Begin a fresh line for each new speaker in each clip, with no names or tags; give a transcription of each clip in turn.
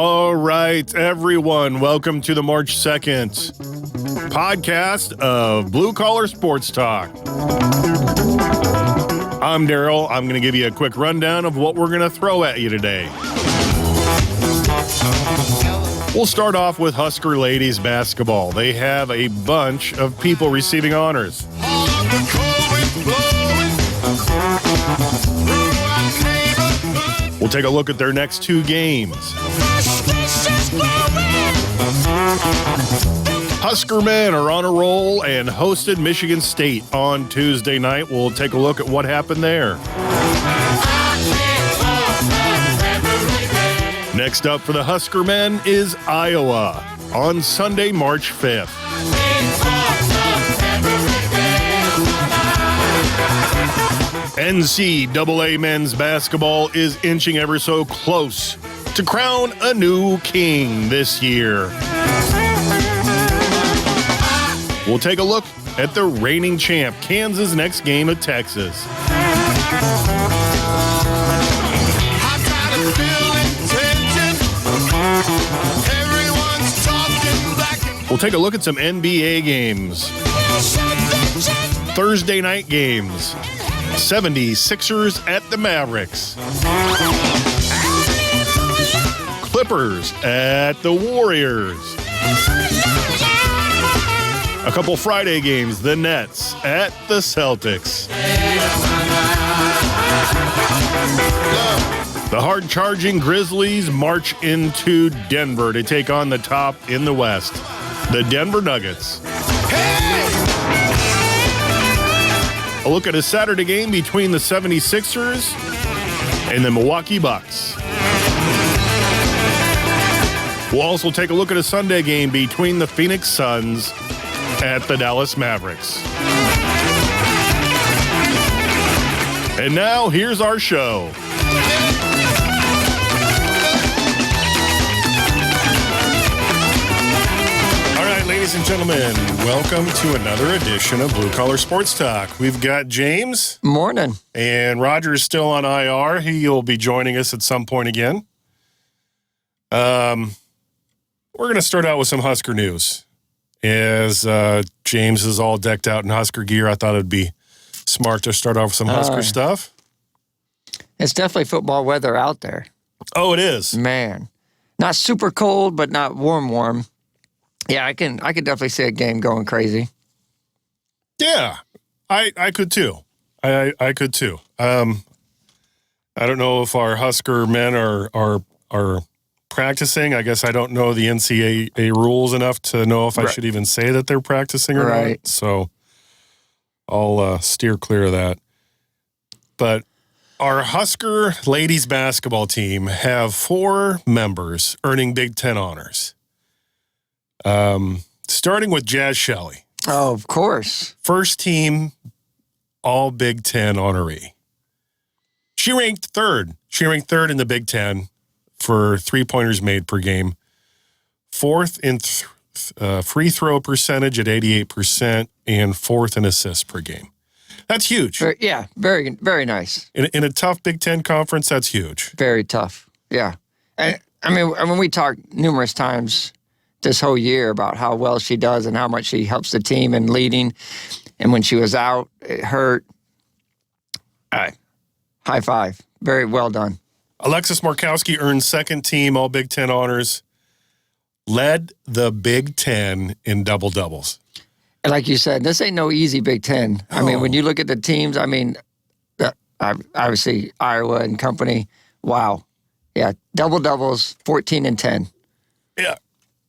All right, everyone, welcome to the March 2nd podcast of Blue Collar Sports Talk. I'm Daryl. I'm going to give you a quick rundown of what we're going to throw at you today. We'll start off with Husker ladies basketball. They have a bunch of people receiving honors. We'll take a look at their next two games. Husker men are on a roll and hosted Michigan State on Tuesday night. We'll take a look at what happened there. Next up for the Husker men is Iowa on Sunday, March 5th. NCAA men's basketball is inching ever so close to crown a new king this year. We'll take a look at the reigning champ, Kansas' next game at Texas. We'll take a look at some NBA games. Thursday night games. 76ers at the Mavericks. Clippers at the Warriors. A couple Friday games, the Nets at the Celtics. The hard-charging Grizzlies march into Denver to take on the top in the West, the Denver Nuggets. A look at a Saturday game between the 76ers and the Milwaukee Bucks. We'll also take a look at a Sunday game between the Phoenix Suns at the Dallas Mavericks. And now, here's our show. Ladies and gentlemen, welcome to another edition of Blue Collar Sports Talk. We've got James.
Morning.
And Roger is still on IR. He'll be joining us at some point again. We're going to start out with some Husker news. As James is all decked out in Husker gear, I thought it'd be smart to start off with some Husker stuff.
It's definitely football weather out there.
Oh, it is.
Man. Not super cold, but not warm. Yeah, I could definitely see a game going crazy.
Yeah, I could too. I could too. I don't know if our Husker men are practicing. I guess I don't know the NCAA rules enough to know if I should even say that they're practicing or not. So I'll steer clear of that. But our Husker ladies basketball team have 4 members earning BigTen Honors. Starting with Shelley.
Oh, of course.
First team all Big Ten honoree. She ranked third. She ranked third in the Big Ten for three-pointers made per game. Fourth in free throw percentage at 88% and fourth in assists per game. That's huge.
Very, very nice.
In a tough Big Ten conference, that's huge.
Very tough. Yeah. And I mean, we talked numerous times this whole year about how well she does and how much she helps the team in leading. And when she was out, it hurt. High five. Very well done.
Alexis Markowski earned second team all Big Ten honors, led the Big Ten in double-doubles.
And like you said, this ain't no easy Big Ten. I mean, when you look at the teams, I mean, obviously Iowa and company, wow. Yeah, double-doubles, 14 and 10.
Yeah.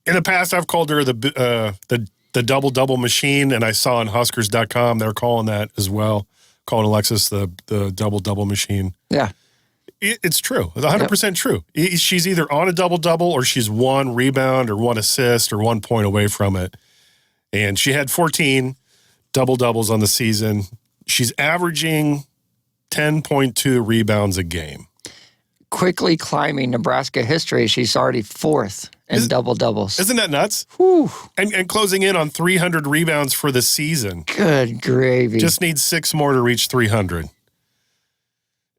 In the past, I've called her the double-double machine, and I saw on Huskers.com they're calling that as well, calling Alexis the double-double machine.
Yeah.
It's true. It's 100% true. She's either on a double-double or she's 1 rebound or 1 assist or 1 point away from it. And she had 14 double-doubles on the season. She's averaging 10.2 rebounds a game.
Quickly climbing Nebraska history. She's already 4th in double-doubles.
Isn't that nuts?
Whew.
And closing in on 300 rebounds for the season.
Good gravy.
Just needs 6 more to reach 300.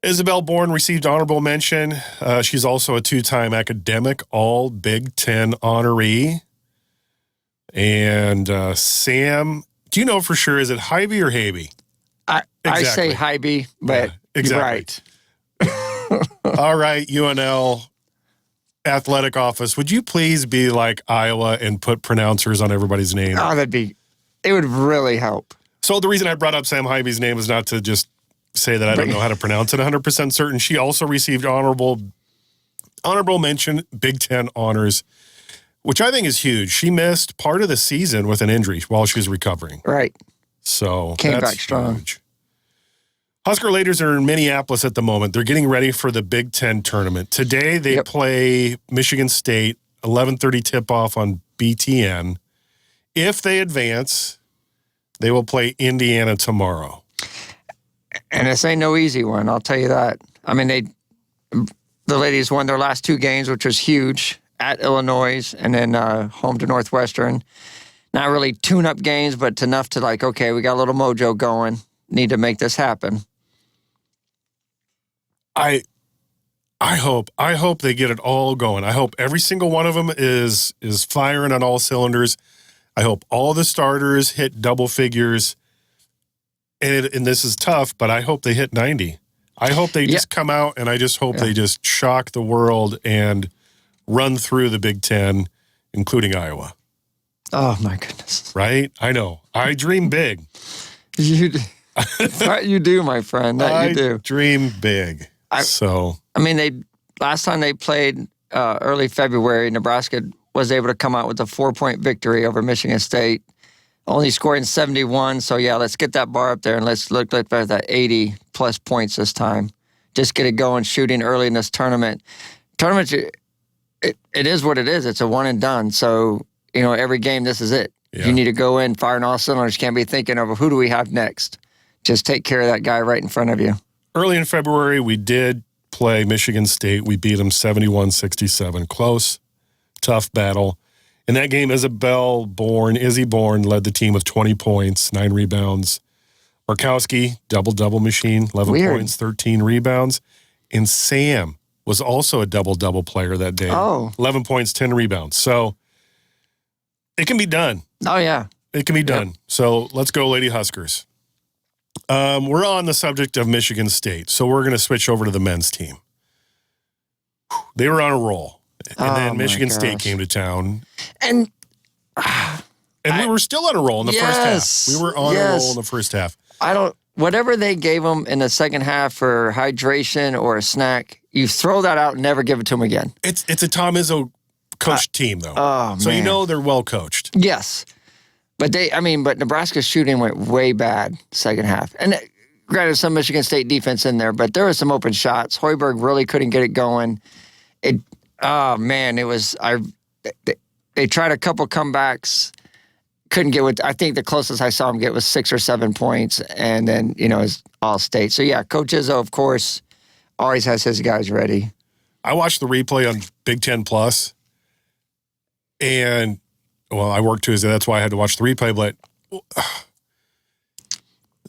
Isabelle Bourne received honorable mention. She's also a two-time academic all Big Ten honoree. And Sam, do you know for sure, is it haiby or haiby?
I say haiby, but
exactly.
You're right.
All right, UNL athletic office, would you please be like Iowa and put pronouncers on everybody's name?
Oh, it would really help.
So the reason I brought up Sam Haiby's name is not to just say that I don't know how to pronounce it 100% certain. She also received honorable mention, Big Ten Honors, which I think is huge. She missed part of the season with an injury while she was recovering.
Right.
So
came
that's
back strong.
Huge. Husker Ladies are in Minneapolis at the moment. They're getting ready for the Big Ten tournament. Today they play Michigan State, 11:30 tip-off on BTN. If they advance, they will play Indiana tomorrow.
And this ain't no easy one, I'll tell you that. I mean, the ladies won their last two games, which was huge, at Illinois and then home to Northwestern. Not really tune-up games, but enough to like, okay, we got a little mojo going. Need to make this happen.
I hope they get it all going. I hope every single one of them is firing on all cylinders. I hope all the starters hit double figures. And this is tough, but I hope they hit 90. I hope they just come out, and I just hope they just shock the world and run through the Big Ten, including Iowa.
Oh, my goodness.
Right? I know. I dream big.
You do, my friend. You do.
I dream big. I
mean, last time they played early February, Nebraska was able to come out with a 4-point victory over Michigan State, only scoring 71. So, let's get that bar up there and let's look at that 80-plus points this time. Just get it going, shooting early in this tournament. It is what it is. It's a one and done. So, every game, this is it. Yeah. You need to go in, firing all cylinders. Can't be thinking of who do we have next. Just take care of that guy right in front of you.
Early in February, we did play Michigan State. We beat them 71-67. Close, tough battle. In that game, Izzy Bourne led the team with 20 points, 9 rebounds. Markowski, double-double machine, 11 points, 13 rebounds. And Sam was also a double-double player that day. 11 points, 10 rebounds. So it can be done.
Oh, yeah.
It can be done. Yep. So let's go, Lady Huskers. We're on the subject of Michigan State, so we're going to switch over to the men's team. They were on a roll, and then Michigan State came to town. And we were still on a roll in the first half. We were on a roll in the first half.
Whatever they gave them in the second half for hydration or a snack, you throw that out and never give it to them again.
It's a Tom Izzo coached team, though. So they're well coached.
Yes. But Nebraska's shooting went way bad second half. And granted, some Michigan State defense in there, but there were some open shots. Hoiberg really couldn't get it going. They tried a couple comebacks, couldn't get I think the closest I saw him get was 6 or 7 points, and then, it's all state. So, Coach Izzo, of course, always has his guys ready.
I watched the replay on Big Ten Plus, and I worked Tuesday. That's why I had to watch the replay. But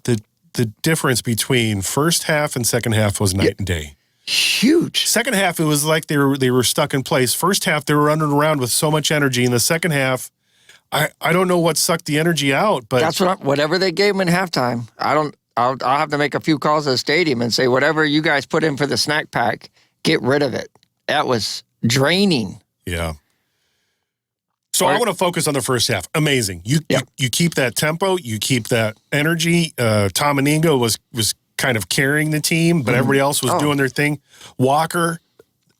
the difference between first half and second half was night and day.
Huge.
Second half, it was like they were stuck in place. First half, they were running around with so much energy. In the second half, I don't know what sucked the energy out. But
that's whatever they gave them in halftime. I'll have to make a few calls at the stadium and say, whatever you guys put in for the snack pack, get rid of it. That was draining.
Yeah. So I want to focus on the first half. Amazing. You keep that tempo. You keep that energy. Tom Meningo was kind of carrying the team, but everybody else was doing their thing. Walker,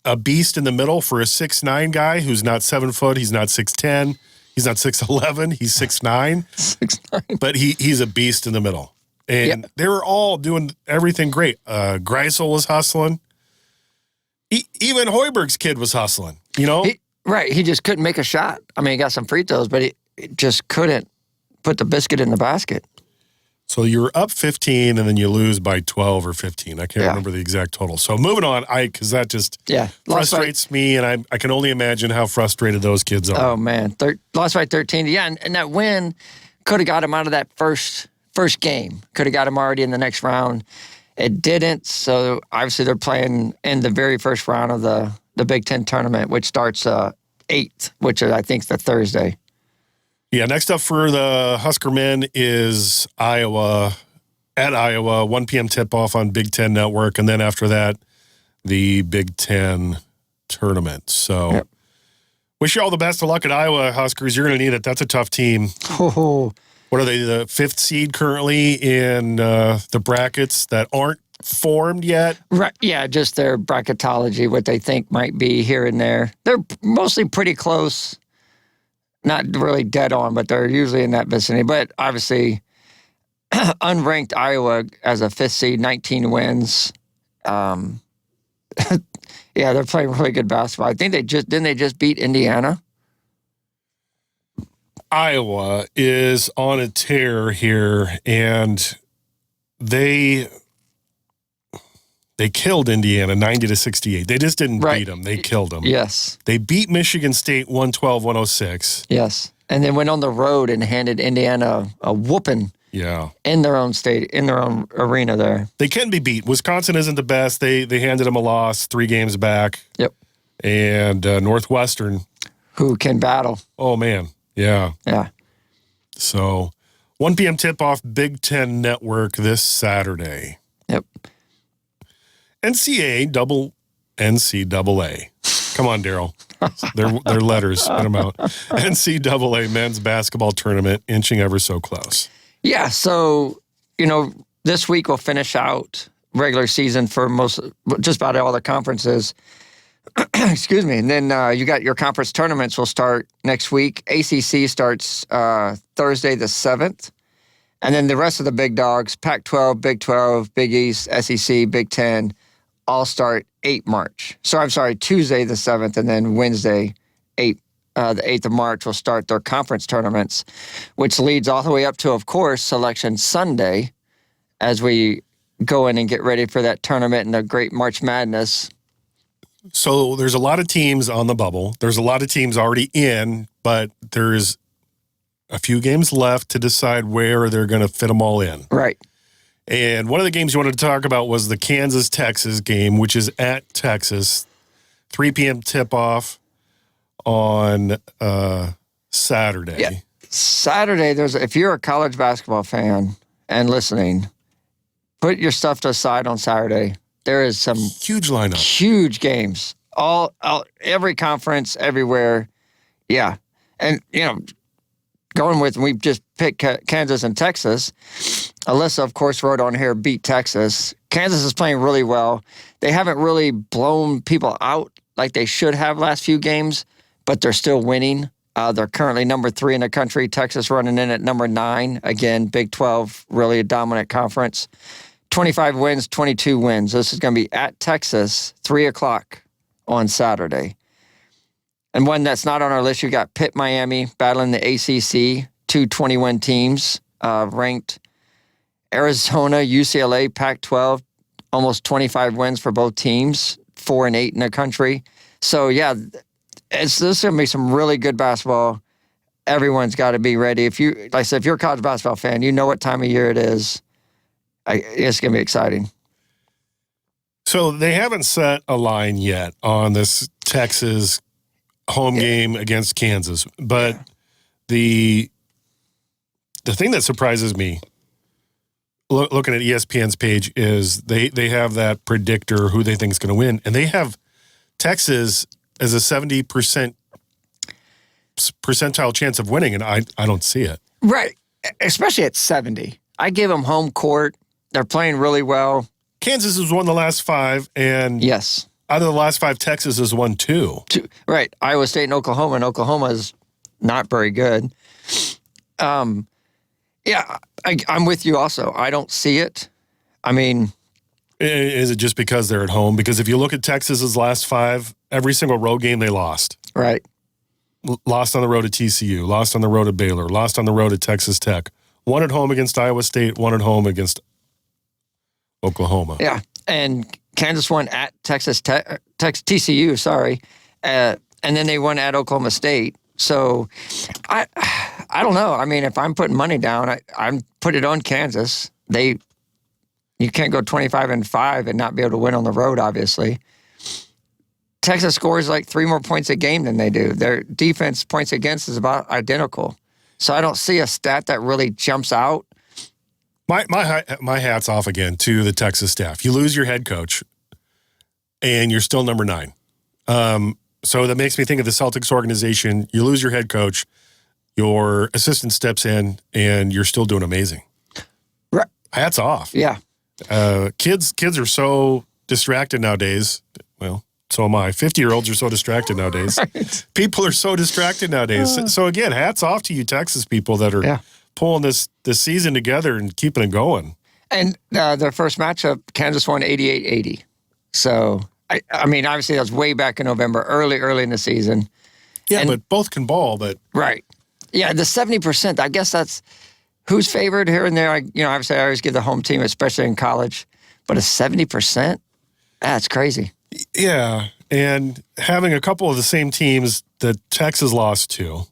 a beast in the middle for a 6'9" guy who's not 7 foot. He's not 6'10". He's not 6'11". He's 6'9".
6'9".
But he's a beast in the middle. And they were all doing everything great. Greisel was hustling. Even Hoiberg's kid was hustling,
Right, he just couldn't make a shot. I mean, he got some free throws, but he just couldn't put the biscuit in the basket.
So you're up 15, and then you lose by 12 or 15. I can't remember the exact total. So moving on, because that just frustrates me, and I can only imagine how frustrated those kids are.
Oh, man. Lost by 13. Yeah, and that win could have got him out of that first game. Could have got him already in the next round. It didn't, so obviously they're playing in the very first round of the Big Ten tournament, which starts 8th, which I think is the Thursday.
Yeah, next up for the Husker men is Iowa, at Iowa, 1 p.m. tip-off on Big Ten Network, and then after that, the Big Ten tournament. So
Yep.
wish you all the best of luck at Iowa, Huskers. You're going to need it. That's a tough team.
Oh,
What are they, the 5th seed currently in the brackets that aren't formed yet?
right. Yeah, just their bracketology, what they think might be here and there. They're mostly pretty close. Not really dead on, but they're usually in that vicinity. But obviously, unranked Iowa as a 5th seed, 19 wins. Yeah, they're playing really good basketball. I think didn't they just beat Indiana?
Iowa is on a tear here, and they killed Indiana 90-68. They just didn't beat them. They killed them.
Yes.
They beat Michigan State 112-106.
Yes. And then went on the road and handed Indiana a whooping
Yeah.
in their own state, in their own arena there.
They can be beat. Wisconsin isn't the best. They handed them a loss 3 games back.
Yep.
And Northwestern.
Who can battle.
Oh, man. Yeah.
Yeah.
So 1 p.m. tip-off, Big Ten Network this Saturday.
Yep.
NCAA, double NCAA. Come on, Daryl. They're letters. Spit them out. NCAA men's basketball tournament inching ever so close.
Yeah, so, this week we'll finish out regular season for just about all the conferences. Excuse me. And then you got your conference tournaments will start next week. ACC starts Thursday the 7th. And then the rest of the big dogs, Pac-12, Big 12, Big East, SEC, Big 10, all start 8 March. So I'm sorry, Tuesday the 7th, and then Wednesday, the 8th of March, will start their conference tournaments, which leads all the way up to, of course, Selection Sunday as we go in and get ready for that tournament and the great March Madness.
So there's a lot of teams on the bubble. There's a lot of teams already in, but there's a few games left to decide where they're going to fit them all in.
Right.
And one of the games you wanted to talk about was the Kansas-Texas game, which is at Texas, 3 p.m. tip-off on Saturday.
Yeah. Saturday, if you're a college basketball fan and listening, put your stuff to the side on Saturday. There is some
huge lineup,
huge games, all every conference, everywhere. Yeah. And, going with, we just picked Kansas and Texas. Alyssa, of course, wrote on here, beat Texas. Kansas is playing really well. They haven't really blown people out like they should have last few games, but they're still winning. They're currently number 3 in the country. Texas running in at number 9. Again, Big 12, really a dominant conference. 25 wins, 22 wins. This is going to be at Texas, 3 o'clock on Saturday. And one that's not on our list, you got Pitt, Miami, battling the ACC, 2 20-win teams, ranked. Arizona, UCLA, Pac-12, almost 25 wins for both teams, 4 and 8 in the country. So, yeah, this is going to be some really good basketball. Everyone's got to be ready. Like I said, if you're a college basketball fan, you know what time of year it is. It's going to be exciting.
So they haven't set a line yet on this Texas home game against Kansas. But the thing that surprises me, looking at ESPN's page, is they have that predictor who they think is going to win. And they have Texas as a 70% percentile chance of winning, and I don't see it.
Right, especially at 70. I give them home court. They're playing really well.
Kansas has won the last 5, and
yes,
out of the last 5, Texas has won 2.
Right, Iowa State and Oklahoma is not very good. Yeah, I'm with you also. I don't see it. I mean,
is it just because they're at home? Because if you look at Texas's last 5, every single road game they lost.
Right.
Lost on the road at TCU, lost on the road at Baylor, lost on the road at Texas Tech. 1 at home against Iowa State, 1 at home against Oklahoma.
Yeah, and Kansas won at TCU, sorry, and then they won at Oklahoma State. So I don't know. I mean, if I'm putting money down, I'm put it on Kansas. They You can't go 25-5 and not be able to win on the road, obviously. Texas scores like 3 more points a game than they do. Their defense points against is about identical. So I don't see a stat that really jumps out.
My hat's off again to the Texas staff. You lose your head coach, and you're still number 9. So that makes me think of the Celtics organization. You lose your head coach, your assistant steps in, and you're still doing amazing.
Right.
Hats off.
Yeah.
Kids are so distracted nowadays. Well, so am I. 50-year-olds are so distracted nowadays. Right. People are so distracted nowadays. So again, hats off to you Texas people that are pulling this season together and keeping it going. And
their first matchup, Kansas won 88-80. So, I mean, obviously that was way back in November, early in the season.
Yeah, but both can ball. But
right. Yeah, the 70%, I guess that's who's favored here and there. Obviously I always give the home team, especially in college. But a 70%? That's crazy.
Yeah, and having a couple of the same teams that Texas lost to,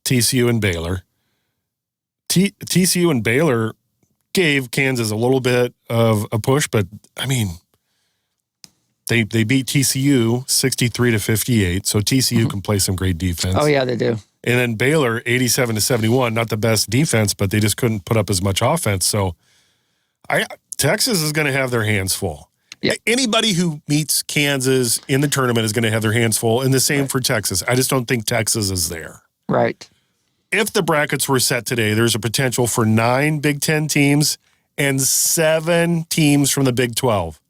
TCU and Baylor. TCU and Baylor gave Kansas a little bit of a push, but, I mean, they beat TCU 63-58, so TCU can play some great defense.
Oh, yeah, they do.
And then Baylor 87-71, not the best defense, but they just couldn't put up as much offense. So Texas is going to have their hands full. Yeah. Anybody who meets Kansas in the tournament is going to have their hands full, and the same for Texas. I just don't think Texas is there.
Right.
If the brackets were set today, there's a potential for 9 Big Ten teams and 7 teams from the Big 12.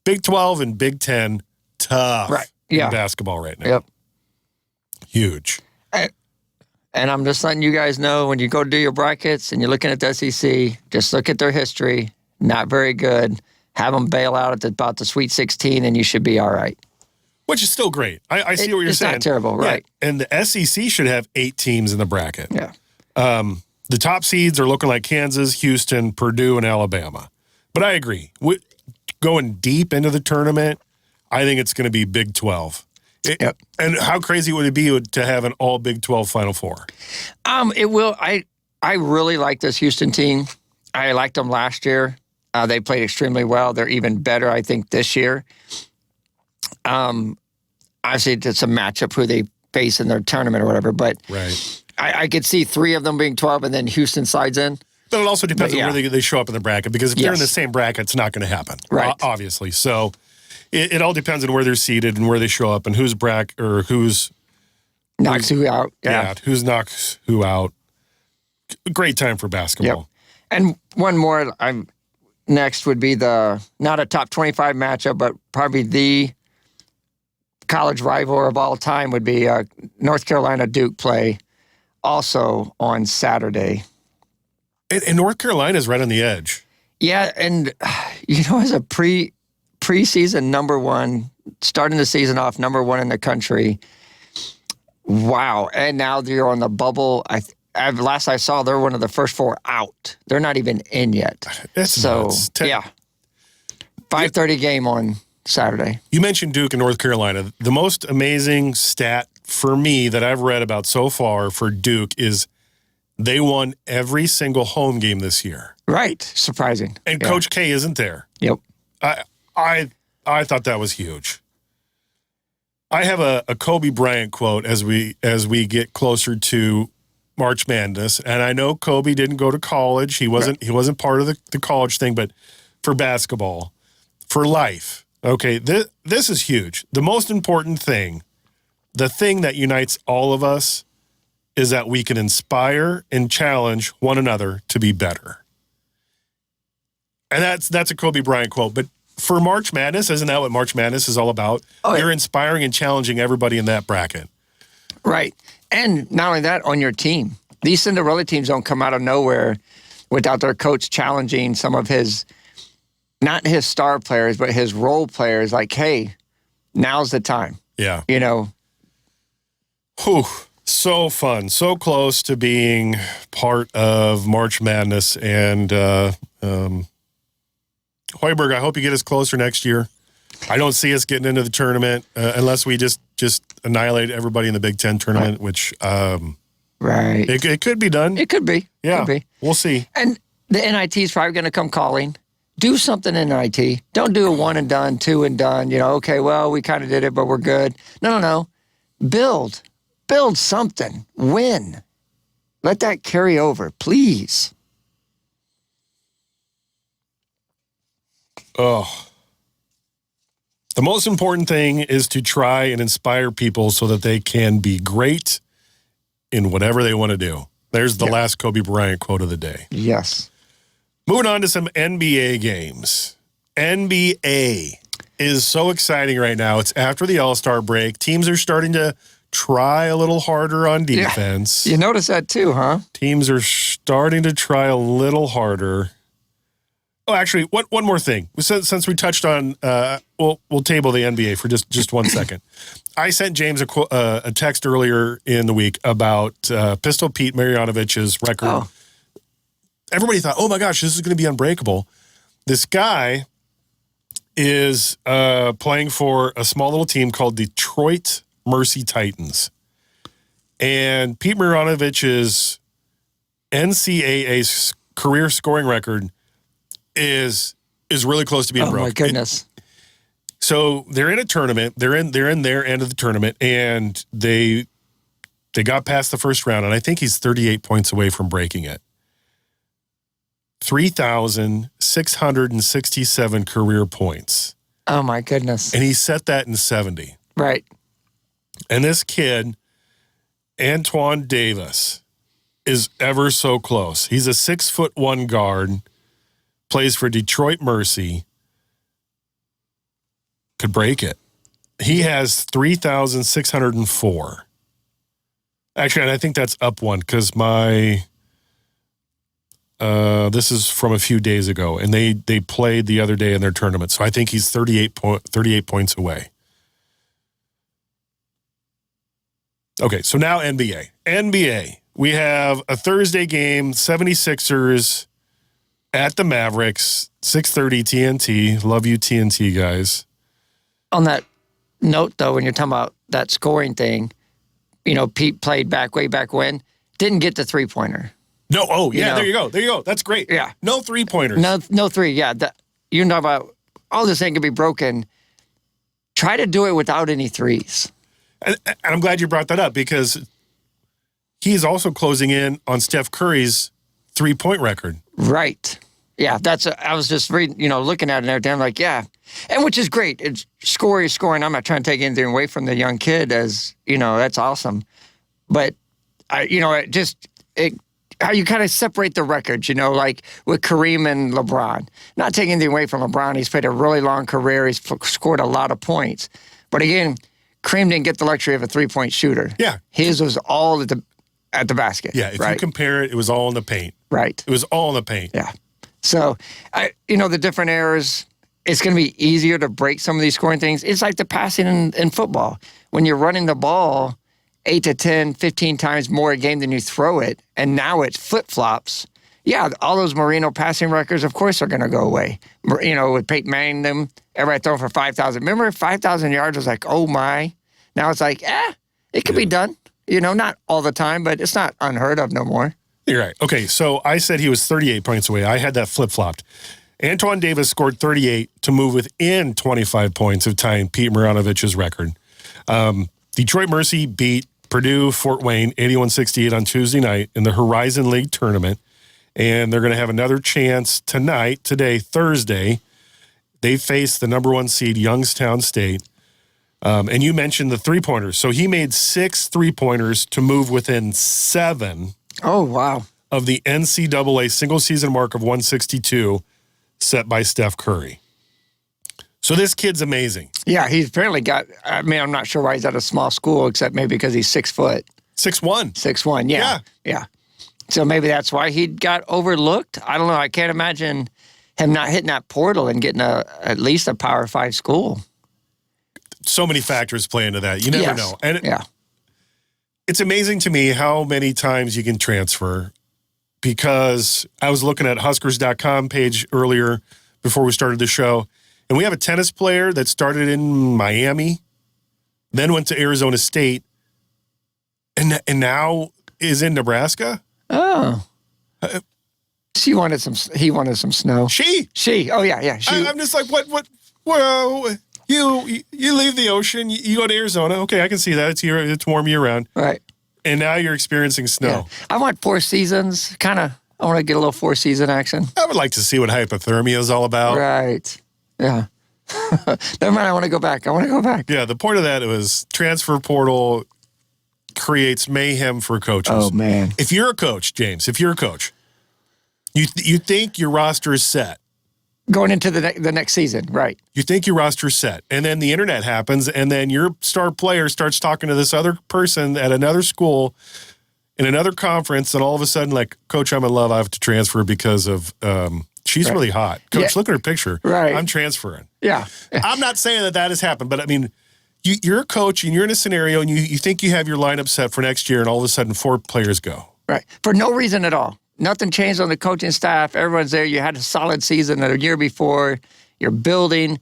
Big 12 and Big 10, tough in basketball right now.
Yep.
Huge.
And I'm just letting you guys know, when you go to do your brackets and you're looking at the SEC, just look at their history. Not very good. Have them bail out at about the Sweet 16, and you should be all right.
Which is still great. I see what you're saying.
It's not terrible, right?
Yeah. And the SEC should have 8 teams in the bracket.
Yeah.
The top seeds are looking like Kansas, Houston, Purdue, and Alabama. But I agree. Going deep into the tournament, I think it's going to be Big 12.
Yep.
And how crazy would it be to have an all Big 12 Final Four?
It will. I really like this Houston team. I liked them last year. They played extremely well. They're even better, I think, this year. Obviously, it's a matchup who they face in their tournament or whatever, but I could see 3 of them being 12 and then Houston slides in.
But it also depends on where they show up in the bracket, because if they're in the same bracket, it's not going to happen, obviously. So it all depends on where they're seated and where they show up and who's
knocks who out.
Yeah, who's knocks who out. Great time for basketball.
Yep. And one more next would be not a top 25 matchup, but probably the college rival of all time would be North Carolina Duke play also on Saturday.
And North Carolina is right on the edge.
Yeah, and as a preseason number 1, starting the season off number 1 in the country. Wow. And now you're on the bubble. Last I saw, they're one of the first 4 out. They're not even in yet.
That's nuts.
5:30 game on Saturday.
You mentioned Duke and North Carolina. The most amazing stat for me that I've read about so far for Duke is they won every single home game this year.
Right. Surprising.
And Coach K isn't there.
Yep.
I thought that was huge. I have a Kobe Bryant quote as we get closer to March Madness, and I know Kobe didn't go to college. He wasn't part of the college thing, but for basketball, for life. Okay, this is huge. The most important thing, the thing that unites all of us, is that we can inspire and challenge one another to be better. And that's a Kobe Bryant quote. But for March Madness, isn't that what March Madness is all about? Oh, You're inspiring and challenging everybody in that bracket.
Right. And not only that, on your team. These Cinderella teams don't come out of nowhere without their coach challenging some of his, not his star players, but his role players, like, hey, now's the time.
Yeah.
Whew.
So fun. So close to being part of March Madness. And Hoiberg, I hope you get us closer next year. I don't see us getting into the tournament unless we just annihilate everybody in the Big Ten tournament, which it could be done.
It could be.
Yeah,
could be.
We'll see.
And the NIT is probably going to come calling. Do something in IT. Don't do a one and done, two and done. Okay, well, we kind of did it, but we're good. No. Build something. Win. Let that carry over, please.
Oh. The most important thing is to try and inspire people so that they can be great in whatever they want to do. There's the last Kobe Bryant quote of the day.
Yes.
Moving on to some NBA games. NBA is so exciting right now. It's after the All-Star break. Teams are starting to try a little harder on defense.
Yeah. You notice that too, huh?
Teams are starting to try a little harder. Oh, actually, one more thing. Since we touched on, we'll table the NBA for just 1 second. I sent James a text earlier in the week about Pistol Pete Marjanović's record.
Oh.
Everybody thought, oh my gosh, this is going to be unbreakable. This guy is playing for a small little team called Detroit Mercy Titans. And Pete Marjanović's NCAA career scoring record is really close to being broke.
Oh my goodness.
So they're in a tournament. They're in their end of the tournament, and they got past the first round, and I think he's 38 points away from breaking it. 3,667 career points.
Oh my goodness.
And he set that in 70.
Right.
And this kid, Antoine Davis, is ever so close. He's a 6'1" guard, plays for Detroit Mercy, could break it. He has 3,604. Actually, and I think that's up one because this is from a few days ago, and they played the other day in their tournament. So I think he's 38 points away. Okay, so now NBA. NBA. We have a Thursday game, 76ers at the Mavericks, 6:30 TNT. Love you, TNT guys.
On that note, though, when you're talking about that scoring thing, Pete played way back when, didn't get the three-pointer.
No, there you go. That's great.
Yeah.
No three-pointers.
No three, yeah. You know about all this thing can be broken. Try to do it without any threes.
And I'm glad you brought that up because he's also closing in on Steph Curry's three-point record.
Right. Yeah, I was just reading, looking at it and everything. I'm like, yeah. And which is great. It's scoring. I'm not trying to take anything away from the young kid that's awesome. But, how you kind of separate the records, like with Kareem and LeBron. Not taking anything away from LeBron. He's played a really long career. He's scored a lot of points. But again, Kareem didn't get the luxury of a three-point shooter.
Yeah.
His was all at the basket.
Yeah, if you compare it, it was all in the paint.
Right.
It was all in the paint.
Yeah. So, the different errors, it's going to be easier to break some of these scoring things. It's like the passing in football. When you're running the ball 8 to 10, 15 times more a game than you throw it, and now it's flip-flops, yeah, all those Marino passing records, of course, are going to go away. With Peyton Manning, them, everybody throwing for 5,000. Remember, 5,000 yards was like, oh, my. Now it's like, it could be done. Not all the time, but it's not unheard of no more.
You're right. Okay, so I said he was 38 points away. I had that flip-flopped. Antoine Davis scored 38 to move within 25 points of tying Pete Marjanović's record. Detroit Mercy beat Purdue Fort Wayne 81-68 on Tuesday night in the Horizon League tournament, and they're going to have another chance today, Thursday. They face the number 1 seed Youngstown State. And you mentioned the three-pointers. So he made 6 three-pointers to move within 7.
Oh, wow.
Of the NCAA single-season mark of 162 set by Steph Curry. So this kid's amazing.
Yeah, he's apparently I'm not sure why he's at a small school, except maybe because he's 6 foot.
6'1".
6'1", yeah. So maybe that's why he got overlooked. I don't know. I can't imagine him not hitting that portal and getting at least a Power 5 school.
So many factors play into that. You never know. And it's amazing to me how many times you can transfer, because I was looking at Huskers.com page earlier before we started the show, and we have a tennis player that started in Miami, then went to Arizona State, and now is in Nebraska.
Oh. He wanted some snow.
She.
Oh yeah.
I'm just like, what? Well, you leave the ocean, you go to Arizona. Okay, I can see that. It's warm year round.
Right.
And now you're experiencing snow.
Yeah. I want 4 seasons. I want to get a little 4-season action.
I would like to see what hypothermia is all about.
Right. Yeah. Never mind. I want to go back.
Yeah, the point of that was transfer portal creates mayhem for coaches.
Oh, man.
If you're a coach, James, you think your roster is set.
Going into the next season, right.
You think your roster is set. And then the internet happens, and then your star player starts talking to this other person at another school in another conference, and all of a sudden, like, Coach, I'm in love. I have to transfer because of she's really hot. Coach, look at her picture.
Right.
I'm transferring.
Yeah.
I'm not saying that has happened, but I mean, you're a coach, and you're in a scenario, and you think you have your lineup set for next year, and all of a sudden 4 players go.
Right. For no reason at all. Nothing changed on the coaching staff. Everyone's there. You had a solid season a year before. You're building.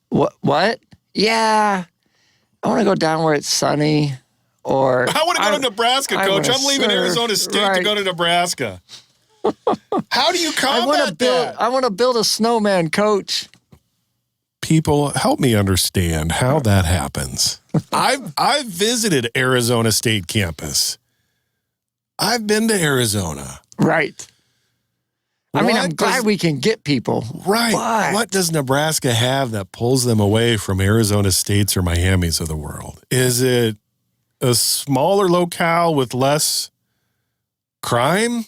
What? Yeah. I want to go down where it's sunny. Or
I want to go to Nebraska, Coach. I'm leaving Arizona State to go to Nebraska. How do you combat that?
I want to build a snowman, Coach.
People, help me understand how that happens. I've visited Arizona State campus. I've been to Arizona.
Right. I mean, I'm glad we can get people.
Right.
But
what does Nebraska have that pulls them away from Arizona States or Miamis of the world? Is it a smaller locale with less crime?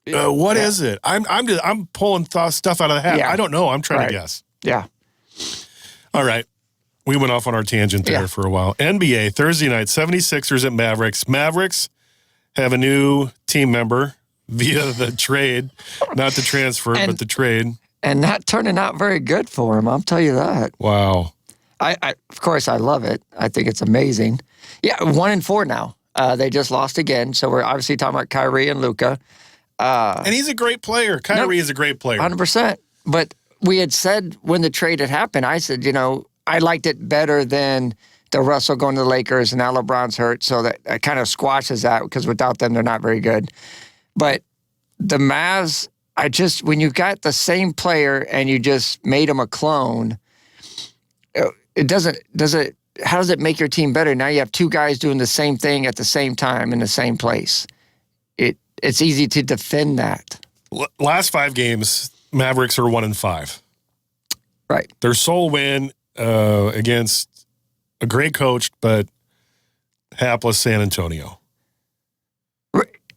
What is it? I'm pulling stuff out of the hat.
Yeah.
I don't know. I'm trying to guess.
Yeah.
All right. We went off on our tangent there for a while. NBA, Thursday night, 76ers at Mavericks. Mavericks have a new team member via the trade, not the transfer, but the trade.
And not turning out very good for him, I'll tell you that.
Wow.
I of course, I love it. I think it's amazing. Yeah, 1-4 now. They just lost again, so we're obviously talking about Kyrie and Luka.
And he's a great player. Kyrie is a great player.
100%. But we had said when the trade had happened, I said, I liked it better than the Russell going to the Lakers, and now LeBron's hurt, so that kind of squashes that because without them, they're not very good. But the Mavs, when you got the same player and you just made him a clone, how does it make your team better? Now you have 2 guys doing the same thing at the same time in the same place. It's easy to defend that.
Last 5 games, Mavericks are 1-5.
Right.
Their sole win against a great coach, but hapless San Antonio.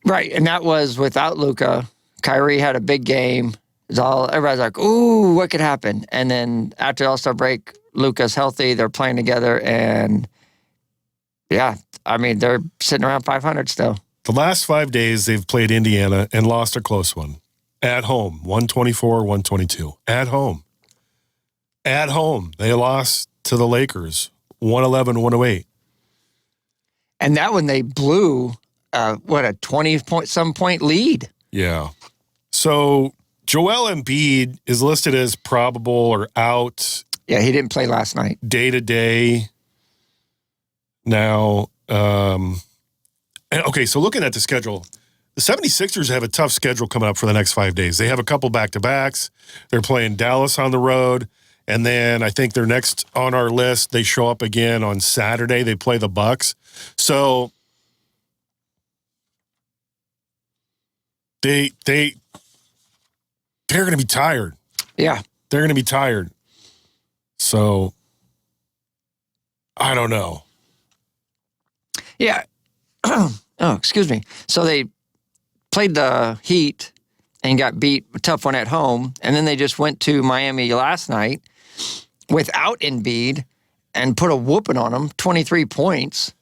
Right, and that was without Luka. Kyrie had a big game. Everybody's like, ooh, what could happen? And then after the All-Star break, Luka's healthy. They're playing together, and yeah, I mean, they're sitting around 500 still.
The last 5 days, they've played Indiana and lost a close one. At home, 124-122. At home. At home, they lost to the Lakers, 111-108.
And that one they blew, a 20-point lead.
Yeah. So Joel Embiid is listed as probable or out.
Yeah, he didn't play last night.
Day to day. Now, okay, so looking at the schedule, the 76ers have a tough schedule coming up for the next 5 days. They have a couple back-to-backs. They're playing Dallas on the road. And then I think they're next on our list. They show up again on Saturday. They play the Bucks. So they're going to be tired.
Yeah.
They're going to be tired. So I don't know.
Yeah. Oh, excuse me. So they played the Heat and got beat, a tough one at home. And then they just went to Miami last night without Embiid and put a whooping on them, 23 points.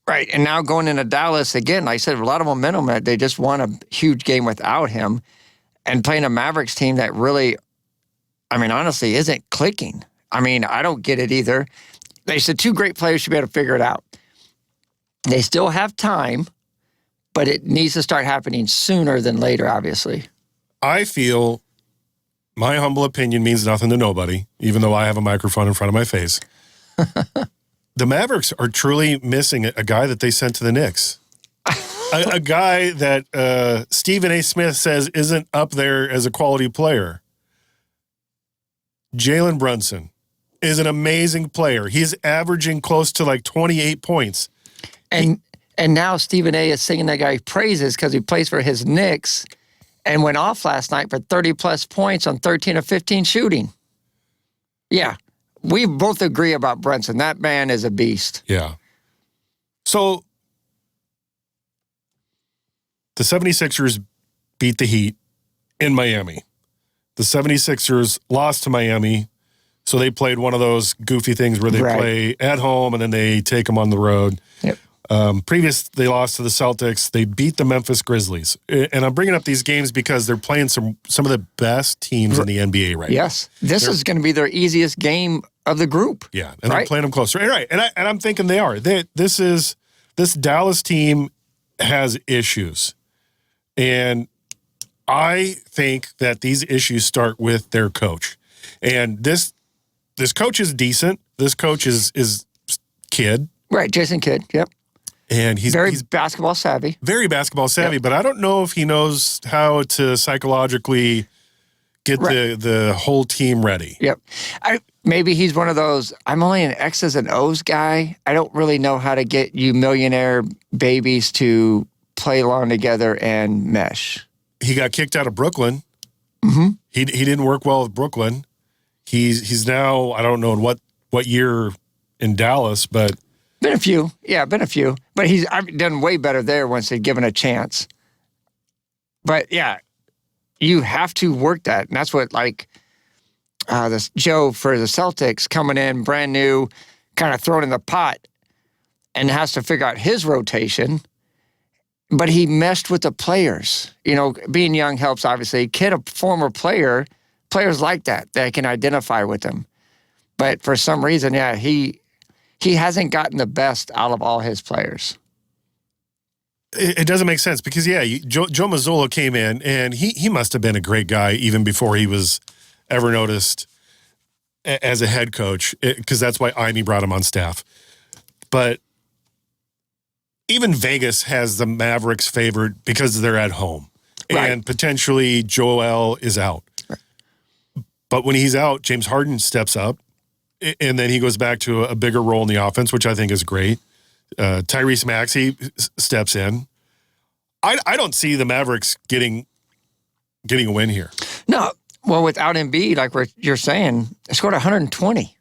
Right. And now going into Dallas again, like I said, a lot of momentum. They just won a huge game without him and playing a Mavericks team that really, I mean, honestly, isn't clicking. I mean, I don't get it either. They said 2 great players should be able to figure it out. They still have time, but it needs to start happening sooner than later, obviously.
I feel my humble opinion means nothing to nobody, even though I have a microphone in front of my face. The Mavericks are truly missing a guy that they sent to the Knicks. a guy that Stephen A. Smith says isn't up there as a quality player. Jalen Brunson is an amazing player. He's averaging close to like 28 points.
And now Stephen A. is singing that guy praises because he plays for his Knicks and went off last night for 30-plus points on 13 of 15 shooting. Yeah, we both agree about Brunson. That man is a beast.
Yeah. So the 76ers beat the Heat in Miami. The 76ers lost to Miami, so they played one of those goofy things where they play at home and then they take them on the road.
Yep.
Previous, they lost to the Celtics. They beat the Memphis Grizzlies. And I'm bringing up these games because they're playing some of the best teams in the NBA right now.
Yes. This is going to be their easiest game of the group.
Yeah, and they're playing them closer. Right. And I'm thinking they are. This Dallas team has issues. And I think that these issues start with their coach. And this coach is decent. This coach is Kidd.
Right, Jason Kidd, yep.
And he's
basketball savvy.
Very basketball savvy, but I don't know if he knows how to psychologically get the whole team ready.
Yep. Maybe he's one of those, I'm only an X's and O's guy. I don't really know how to get you millionaire babies to play along together and mesh.
He got kicked out of Brooklyn.
Mm-hmm.
He didn't work well with Brooklyn. He's now, I don't know in what year in Dallas, but
been a few. Yeah, been a few. But I've done way better there once they'd given a chance. But yeah, you have to work that. And that's what this Joe for the Celtics coming in brand new, kind of thrown in the pot and has to figure out his rotation. But he meshed with the players. You know, being young helps, obviously. Kid, a former player, players like that can identify with him. But for some reason, yeah, he hasn't gotten the best out of all his players.
It doesn't make sense because, Joe Mazzulla came in, and he must have been a great guy even before he was ever noticed as a head coach, because that's why Ime brought him on staff. But even Vegas has the Mavericks favored because they're at home. Right. And potentially Joel is out. Right. But when he's out, James Harden steps up, and then he goes back to a bigger role in the offense, which I think is great. Tyrese Maxey steps in. I don't see the Mavericks getting a win here.
No. Well, without Embiid, like you're saying, they scored 120.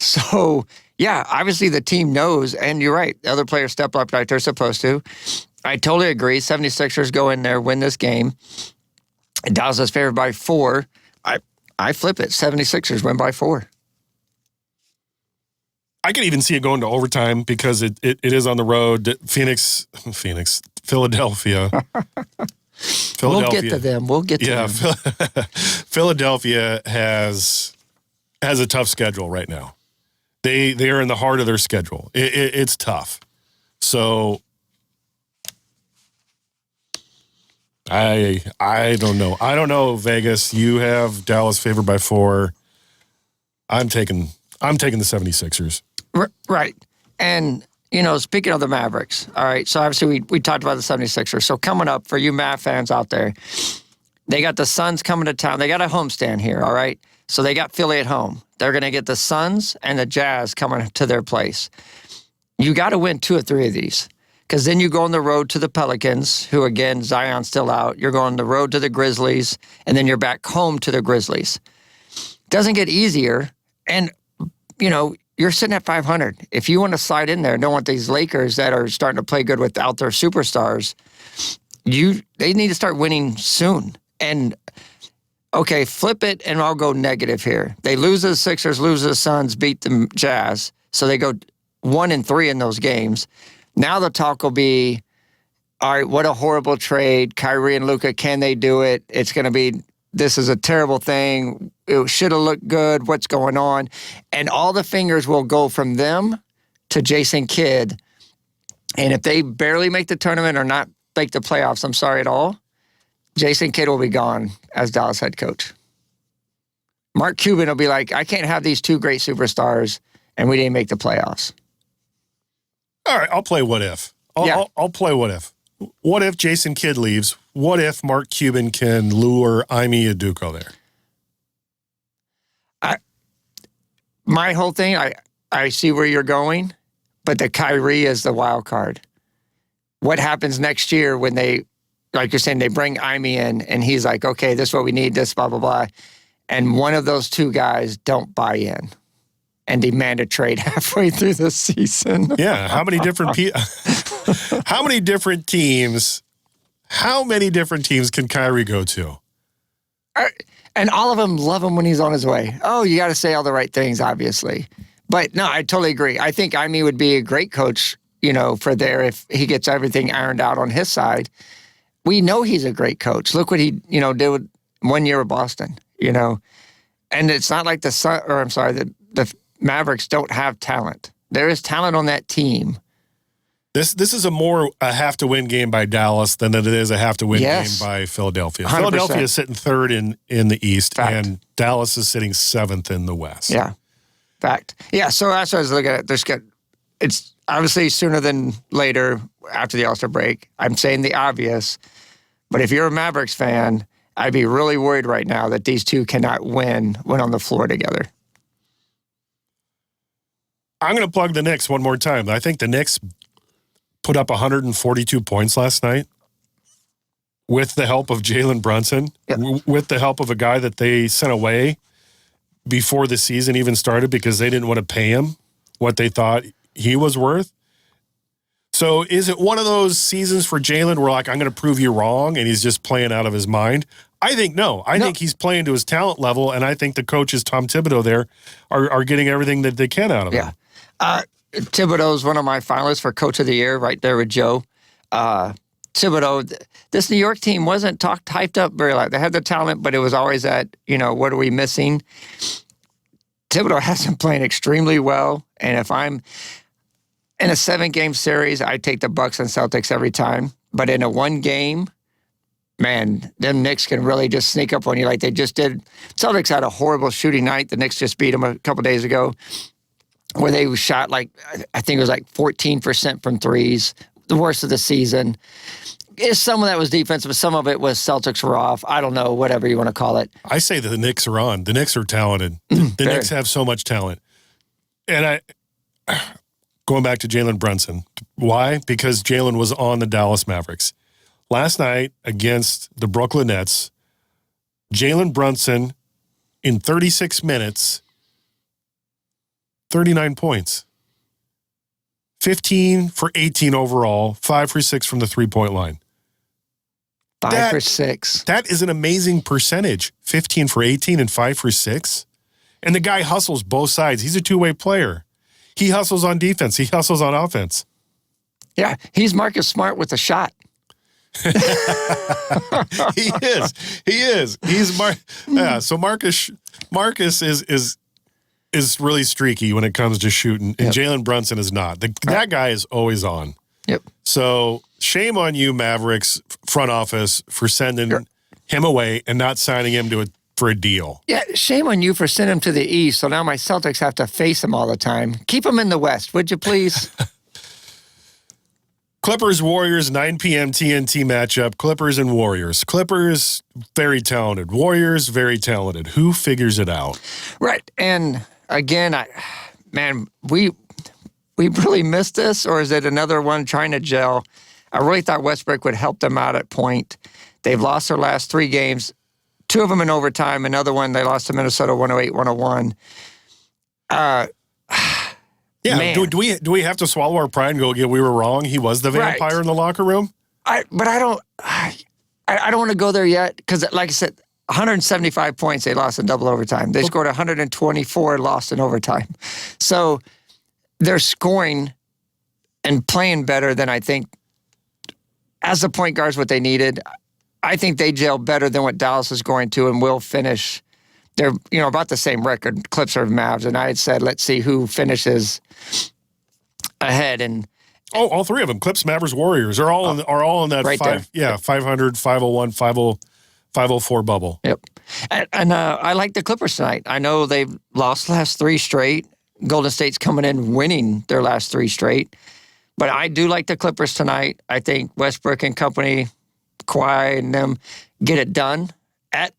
So, yeah, obviously the team knows, and you're right, the other players step up like they're supposed to. I totally agree. 76ers go in there, win this game. Dallas is favored by 4. I flip it. 76ers win by 4.
I could even see it going to overtime because it is on the road. Philadelphia.
We'll get to them.
Yeah, Philadelphia has a tough schedule right now. They are in the heart of their schedule. It's tough. So I don't know. I don't know, Vegas. You have Dallas favored by 4. I'm taking the 76ers.
Right. And, speaking of the Mavericks, all right, so obviously we talked about the 76ers. So coming up, for you Mav fans out there, they got the Suns coming to town. They got a homestand here, all right? So they got Philly at home. They're going to get the Suns and the Jazz coming to their place. You got to win 2 or 3 of these, because then you go on the road to the Pelicans, who, again, Zion's still out. You're going on the road to the Grizzlies, and then you're back home to the Grizzlies. Doesn't get easier, and, you're sitting at 500. If you want to slide in there, don't want these Lakers that are starting to play good without their superstars, they need to start winning soon. And, okay, flip it, and I'll go negative here. They lose to the Sixers, lose to the Suns, beat the Jazz, so they go 1-3 in those games. Now the talk will be, all right, what a horrible trade. Kyrie and Luka, can they do it? It's going to be, this is a terrible thing. It should have looked good. What's going on? And all the fingers will go from them to Jason Kidd. And if they barely make the tournament or not make the playoffs, I'm sorry at all, Jason Kidd will be gone as Dallas head coach. Mark Cuban will be like, I can't have these 2 great superstars, and we didn't make the playoffs.
All right, I'll play what if. I'll play what if. What if Jason Kidd leaves? What if Mark Cuban can lure Ime Udoka there?
My whole thing, I see where you're going, but the Kyrie is the wild card. What happens next year when they, like you're saying, they bring Ime in and he's like, okay, this is what we need, this, blah, blah, blah. And one of those two guys don't buy in and demand a trade halfway through the season.
Yeah, how many different teams can Kyrie go to?
And all of them love him when he's on his way. Oh, you got to say all the right things, obviously. But no, I totally agree. I think Ime would be a great coach, for there if he gets everything ironed out on his side. We know he's a great coach. Look what he, did with 1 year with Boston, And it's not like the Mavericks don't have talent. There is talent on that team.
This is a have-to-win game by Dallas than it is a have-to-win game by Philadelphia.
100%. Philadelphia
is sitting third in the East,
Fact.
and Dallas is sitting seventh in the West.
Yeah, fact. Yeah, so that's what I was looking at. It's obviously sooner than later after the All-Star break. I'm saying the obvious, but if you're a Mavericks fan, I'd be really worried right now that these two cannot win when on the floor together.
I'm going to plug the Knicks one more time. I think the Knicks put up 142 points last night with the help of Jalen Brunson, with the help of a guy that they sent away before the season even started because they didn't want to pay him what they thought he was worth. So is it one of those seasons for Jalen where I'm going to prove you wrong and he's just playing out of his mind? I think no. I think he's playing to his talent level, and I think the coaches, Tom Thibodeau there, are getting everything that they can out of him.
Thibodeau's one of my finalists for Coach of the Year, right there with Joe. Thibodeau, this New York team wasn't hyped up very much. They had the talent, but it was always that, what are we missing? Thibodeau has been playing extremely well, and if I'm in a 7-game series, I take the Bucks and Celtics every time. But in a 1 game, man, them Knicks can really just sneak up on you like they just did. Celtics had a horrible shooting night. The Knicks just beat them a couple days ago, where they shot I think it was 14% from threes, the worst of the season. Some of that was defensive, but some of it was Celtics were off. I don't know, whatever you want to call it.
I say that the Knicks are on. The Knicks are talented. The Knicks have so much talent. And going back to Jalen Brunson, why? Because Jalen was on the Dallas Mavericks. Last night against the Brooklyn Nets, Jalen Brunson in 36 minutes, 39 points. 15 for 18 overall, 5 for 6 from the three-point line.
5 for 6.
That is an amazing percentage. 15 for 18 and 5 for 6. And the guy hustles both sides. He's a two-way player. He hustles on defense. He hustles on offense.
Yeah, he's Marcus Smart with a shot.
He is. So Marcus is really streaky when it comes to shooting, and Jalen Brunson is not. That guy is always on.
Yep.
So shame on you, Mavericks front office, for sending him away and not signing him for a deal.
Yeah, shame on you for sending him to the East, so now my Celtics have to face him all the time. Keep him in the West, would you please?
Clippers-Warriors, 9 p.m. TNT matchup. Clippers and Warriors. Clippers, very talented. Warriors, very talented. Who figures it out?
Right. And again, we really missed this, or is it another one trying to gel? I really thought Westbrook would help them out at point. They've lost their last 3 games, 2 of them in overtime. Another one, they lost to Minnesota 108-101.
Yeah, do we have to swallow our pride and go, yeah, we were wrong? He was the vampire in the locker room?
But I don't want to go there yet because, like I said, 175 points they lost in double overtime. They scored 124, lost in overtime. So they're scoring and playing better than I think as the point guards what they needed. I think they gel better than what Dallas is going to and will finish. They're about the same record, Clips or Mavs, and I had said, let's see who finishes ahead. And
all 3 of them, Clips, Mavericks, Warriors, are all in that
right
500, 501, 504 bubble.
Yep. And I like the Clippers tonight. I know they've lost the last 3 straight. Golden State's coming in winning their last 3 straight. But I do like the Clippers tonight. I think Westbrook and company, Kawhi and them get it done at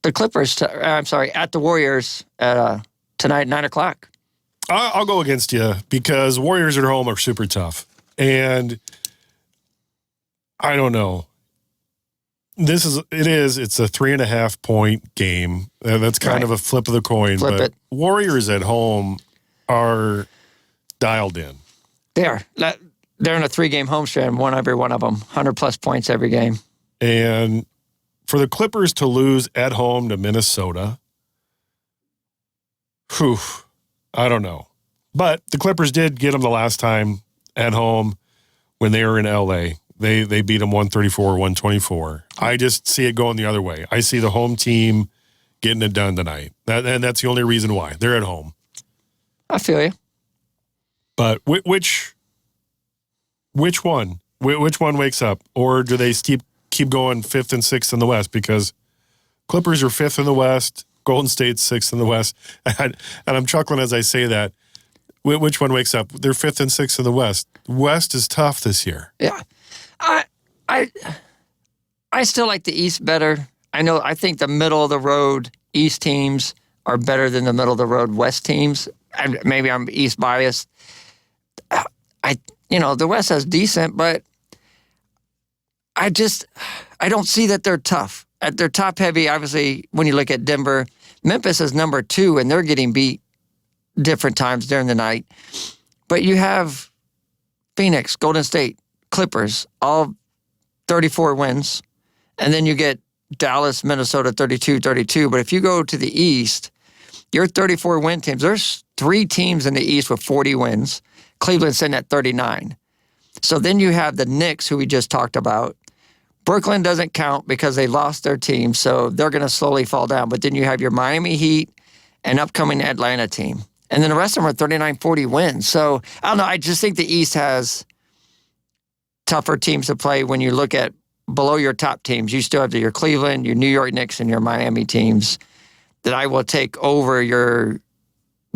the Clippers. At the Warriors tonight, 9:00.
I'll go against you because Warriors at home are super tough. And I don't know. It's a 3.5 point game. That's kind of a flip of the coin.
Flip
but
it.
Warriors at home are dialed in.
They are. They're in a 3-game homestand, won every one of them, 100-plus points every game.
And for the Clippers to lose at home to Minnesota, I don't know. But the Clippers did get them the last time at home when they were in L.A. They beat them 134-124. I just see it going the other way. I see the home team getting it done tonight. And that's the only reason why. They're at home.
I feel you.
But which one? Which one wakes up? Or do they keep going 5th and 6th in the West? Because Clippers are 5th in the West, Golden State's 6th in the West. And I'm chuckling as I say that. Which one wakes up? They're 5th and 6th in the West. West is tough this year.
Yeah. I still like the East better. I think the middle of the road East teams are better than the middle of the road West teams. Maybe I'm East biased. The West has decent, but I don't see that they're tough. They're top heavy. Obviously, when you look at Denver, Memphis is number 2, and they're getting beat different times during the night. But you have Phoenix, Golden State, Clippers, all 34 wins. And then you get Dallas, Minnesota, 32-32. But if you go to the East, your 34 win teams, there's 3 teams in the East with 40 wins. Cleveland's sitting at 39. So then you have the Knicks, who we just talked about. Brooklyn doesn't count because they lost their team, so they're going to slowly fall down. But then you have your Miami Heat and upcoming Atlanta team. And then the rest of them are 39-40 wins. So, I don't know. I just think the East has tougher teams to play. When you look at below your top teams, you still have your Cleveland, your New York Knicks, and your Miami teams that I will take over your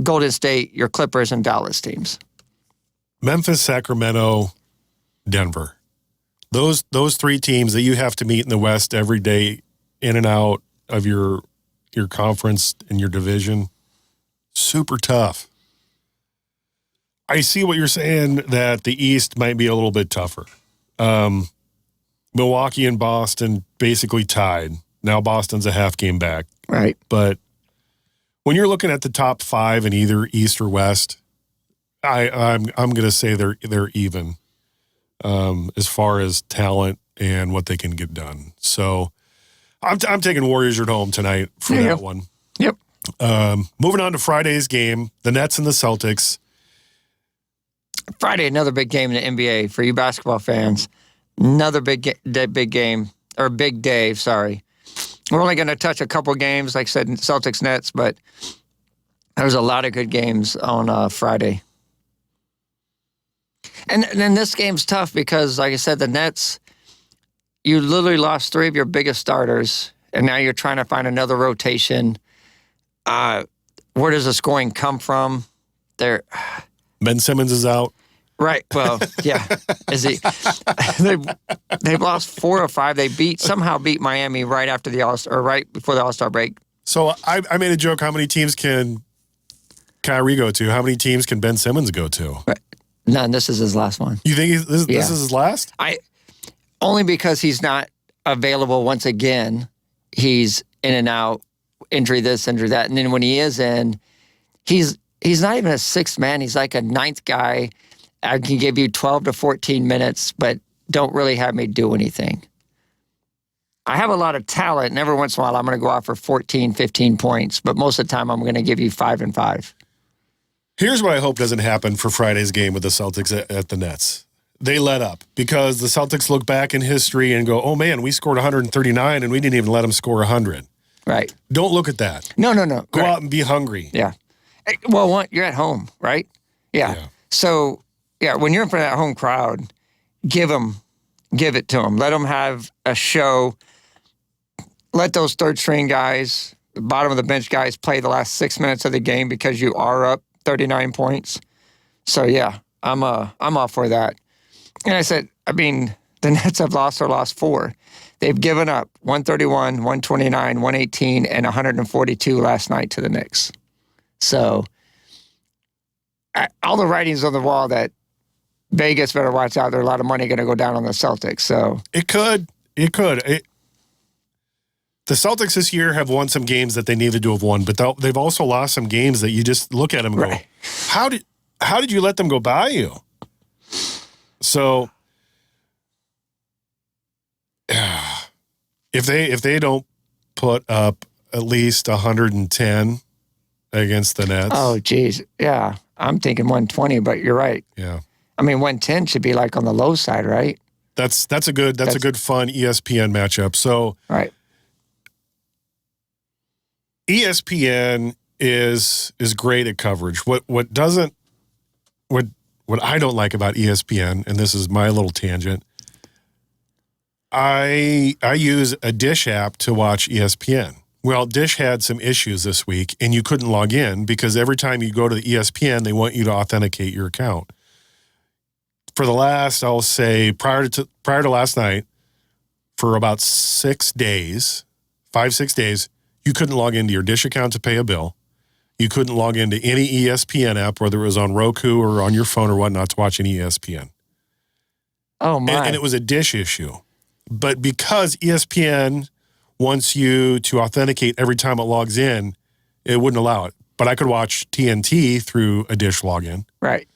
Golden State, your Clippers, and Dallas teams.
Memphis, Sacramento, Denver. Those 3 teams that you have to meet in the West every day, in and out of your conference and your division, super tough. I see what you're saying, that the East might be a little bit tougher. Milwaukee and Boston basically tied. Now Boston's a half game back.
Right.
But when you're looking at the top 5 in either East or West, I'm going to say they're even as far as talent and what they can get done. So I'm taking Warriors at home tonight for that one.
Yep.
Moving on to Friday's game, the Nets and the Celtics.
Friday, another big game in the NBA for you basketball fans. Another big game, or big day, sorry. We're only going to touch a couple games, like I said, Celtics, Nets, but there's a lot of good games on Friday. And then this game's tough because, like I said, the Nets, you literally lost 3 of your biggest starters, and now you're trying to find another rotation. Where does the scoring come from?
Ben Simmons is out.
Right. Well, yeah. Is he? They've lost 4 or 5. They somehow beat Miami right after the All-Star, or right before the All-Star break.
So I made a joke. How many teams can Kyrie go to? How many teams can Ben Simmons go to?
Right. None. This is his last one.
You think this is his last?
Only because he's not available once again. He's in and out, injury this, injury that. And then when he is in, he's not even a 6th man. He's like a 9th guy. I can give you 12 to 14 minutes, but don't really have me do anything. I have a lot of talent, and every once in a while I'm going to go out for 14, 15 points, but most of the time I'm going to give you 5 and 5.
Here's what I hope doesn't happen for Friday's game with the Celtics at the Nets. They let up because the Celtics look back in history and go, oh man, we scored 139 and we didn't even let them score 100.
Right.
Don't look at that.
No.
Go out and be hungry.
Yeah. Well, you're at home, right? Yeah. So, when you're in front of that home crowd, give it to them. Let them have a show. Let those third-string guys, the bottom of the bench guys, play the last 6 minutes of the game because you are up 39 points. So, I'm all for that. And I said, I mean, the Nets have lost 4. They've given up 131, 129, 118, and 142 last night to the Knicks. So all the writing's on the wall that Vegas better watch out. There's a lot of money going to go down on the Celtics. So
it could. The Celtics this year have won some games that they needed to have won, but they've also lost some games that you just look at them and go, how did you let them go by you? So if they don't put up at least 110 against the Nets.
Oh, geez. Yeah. I'm thinking 120, but you're right.
Yeah.
I mean, 110 should be like on the low side, right?
That's a good fun ESPN matchup. So
right.
ESPN is great at coverage. What I don't like about ESPN, and this is my little tangent, I use a Dish app to watch ESPN. Well, Dish had some issues this week, and you couldn't log in because every time you go to the ESPN, they want you to authenticate your account. For the last, I'll say, prior to last night, for about 6 days, 5-6 days, you couldn't log into your Dish account to pay a bill. You couldn't log into any ESPN app, whether it was on Roku or on your phone or whatnot, to watch any ESPN.
Oh, my.
And it was a Dish issue. But because ESPN wants you to authenticate every time it logs in, it wouldn't allow it. But I could watch TNT through a Dish login.
Right.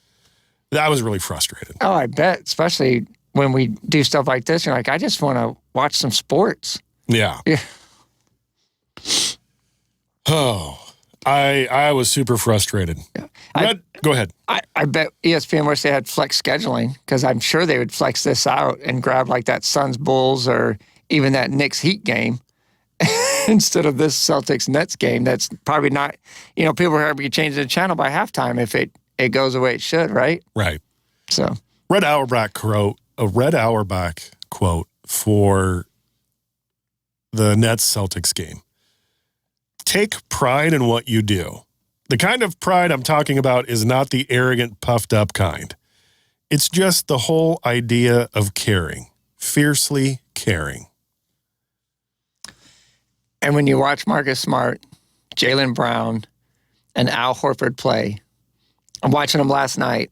That was really frustrating.
Oh, I bet, especially when we do stuff like this. You're like, I just want to watch some sports.
Yeah. Oh, I was super frustrated. Yeah. Go ahead.
I bet ESPN wish they had flex scheduling because I'm sure they would flex this out and grab like that Suns Bulls or even that Knicks Heat game instead of this Celtics Nets game. That's probably not, people are going to be changing the channel by halftime if it goes the way it should, right?
Right.
So
Red Auerbach quote for the Nets Celtics game. Take pride in what you do. The kind of pride I'm talking about is not the arrogant, puffed up kind. It's just the whole idea of caring, fiercely caring.
And when you watch Marcus Smart, Jaylen Brown, and Al Horford play, I'm watching them last night,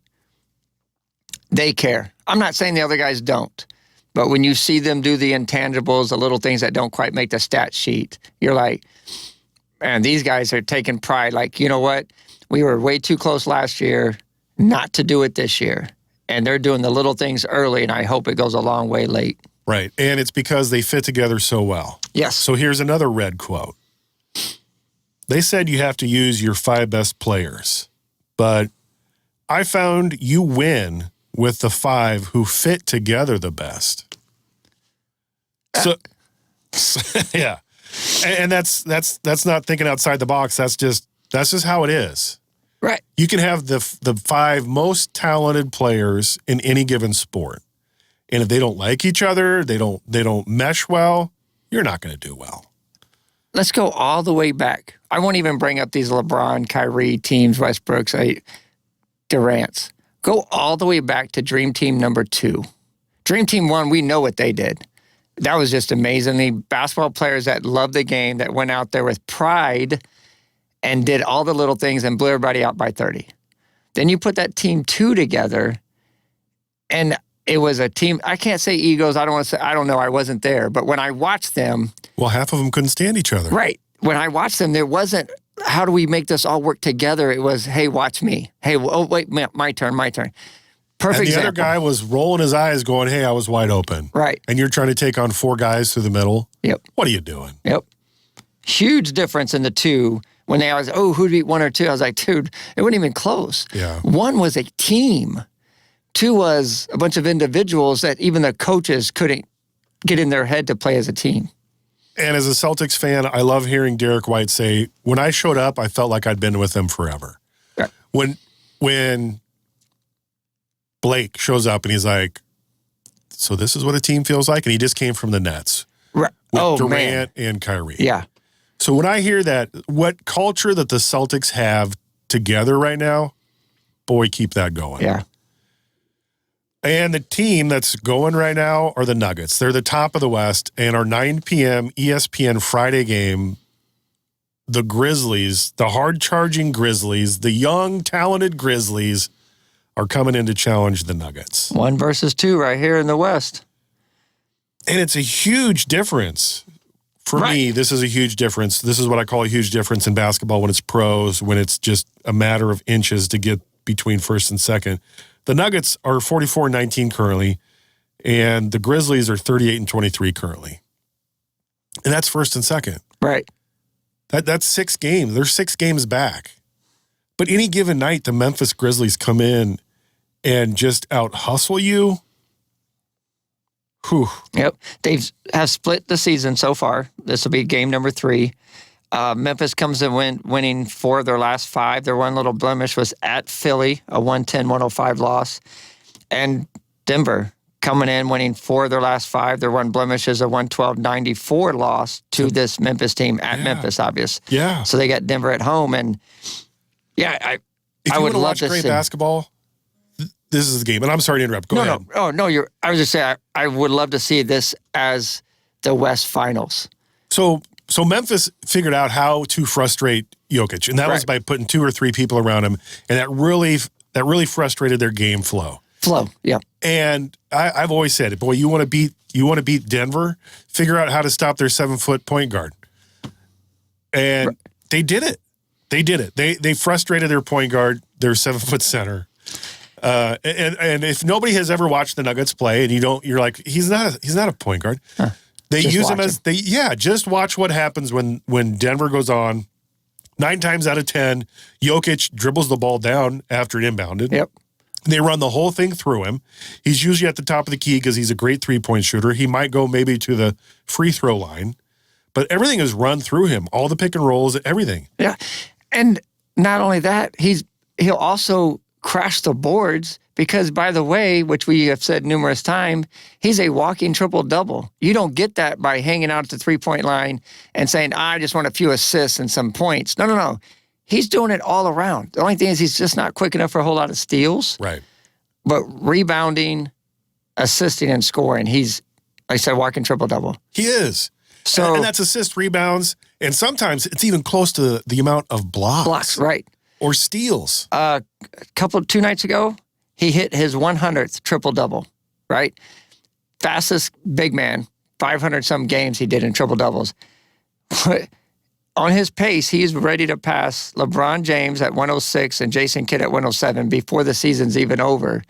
they care. I'm not saying the other guys don't, but when you see them do the intangibles, the little things that don't quite make the stat sheet, you're like, man, these guys are taking pride. Like, you know what? We were way too close last year not to do it this year. And they're doing the little things early, and I hope it goes a long way late.
Right. And it's because they fit together so well.
Yes.
So here's another Red quote. They said you have to use your 5 best players, but I found you win with the 5 who fit together the best. So, yeah. And that's not thinking outside the box. That's just how it is.
Right.
You can have the 5 most talented players in any given sport. And if they don't like each other, they don't mesh well, you're not going to do well.
Let's go all the way back. I won't even bring up these LeBron, Kyrie teams, Westbrooks, Durant's. Go all the way back to Dream Team number 2. Dream Team 1, we know what they did. That was just amazingly basketball players that loved the game, that went out there with pride and did all the little things and blew everybody out by 30. Then you put that team 2 together, and it was a team. I can't say egos. I don't know. I wasn't there. But when I watched them.
Well, half of them couldn't stand each other.
Right. When I watched them, there wasn't, how do we make this all work together? It was, hey, watch me. Hey, oh, wait, my turn. Perfect
and the
example.
other guy was rolling his eyes going, hey, I was wide open.
Right.
And you're trying to take on 4 guys through the middle.
Yep.
What are you doing?
Yep. Huge difference in the 2. When they was, who beat 1 or 2? I was like, dude, it wasn't even close.
Yeah.
1 was a team. 2 was a bunch of individuals that even the coaches couldn't get in their head to play as a team.
And as a Celtics fan, I love hearing Derek White say, when I showed up, I felt like I'd been with them forever.
Right.
When Blake shows up and he's like, so this is what a team feels like? And he just came from the Nets.
Right.
With Durant and Kyrie.
Yeah.
So when I hear that, what culture that the Celtics have together right now, boy, keep that going.
Yeah.
And the team that's going right now are the Nuggets. They're the top of the West, and our 9 p.m. ESPN Friday game, the Grizzlies, the hard-charging Grizzlies, the young, talented Grizzlies are coming in to challenge the Nuggets.
1 versus 2 right here in the West.
And it's a huge difference. For me, this is a huge difference. This is what I call a huge difference in basketball when it's pros, when it's just a matter of inches to get between first and second. The Nuggets are 44-19 currently, and the Grizzlies are 38-23 currently. And that's first and second.
Right.
That's 6 games. They're 6 games back. But any given night, the Memphis Grizzlies come in and just out-hustle you. Whew.
Yep. They have split the season so far. This will be game number 3. Memphis comes in winning 4 of their last 5. Their one little blemish was at Philly, a 110-105 loss. And Denver coming in winning 4 of their last 5. Their one blemish is a 112-94 loss to this Memphis team at Memphis, obvious.
Yeah.
So they got Denver at home. And, I would love to see.
Great basketball, this is the game. And I'm sorry to interrupt. Go ahead.
I was just saying, I would love to see this as the West Finals.
So Memphis figured out how to frustrate Jokic, and that was by putting 2 or 3 people around him, and that really frustrated their game flow.
Yeah.
And I've always said it, boy, you want to beat Denver, figure out how to stop their 7-foot point guard. And they did it. They frustrated their point guard, their 7-foot center. And if nobody has ever watched the Nuggets play, and you're like, he's not a point guard. Huh. They just use him as just watch what happens when Denver goes on. 9 times out of 10, Jokic dribbles the ball down after it inbounded.
Yep.
They run the whole thing through him. He's usually at the top of the key because he's a great 3-point shooter. He might go maybe to the free throw line, but everything is run through him. All the pick and rolls, everything.
Yeah. And not only that, he'll also crash the boards because, by the way, which we have said numerous times, he's a walking triple-double. You don't get that by hanging out at the 3-point line and saying, I just want a few assists and some points. No. He's doing it all around. The only thing is he's just not quick enough for a whole lot of steals.
Right.
But rebounding, assisting, and scoring, he's, like I said, walking triple-double.
He is.
So,
and that's assist, rebounds, and sometimes it's even close to the amount of blocks.
Right.
Or steals.
2 nights ago, he hit his 100th triple-double, right? Fastest big man, 500-some games he did in triple-doubles. On his pace, he's ready to pass LeBron James at 106 and Jason Kidd at 107 before the season's even over.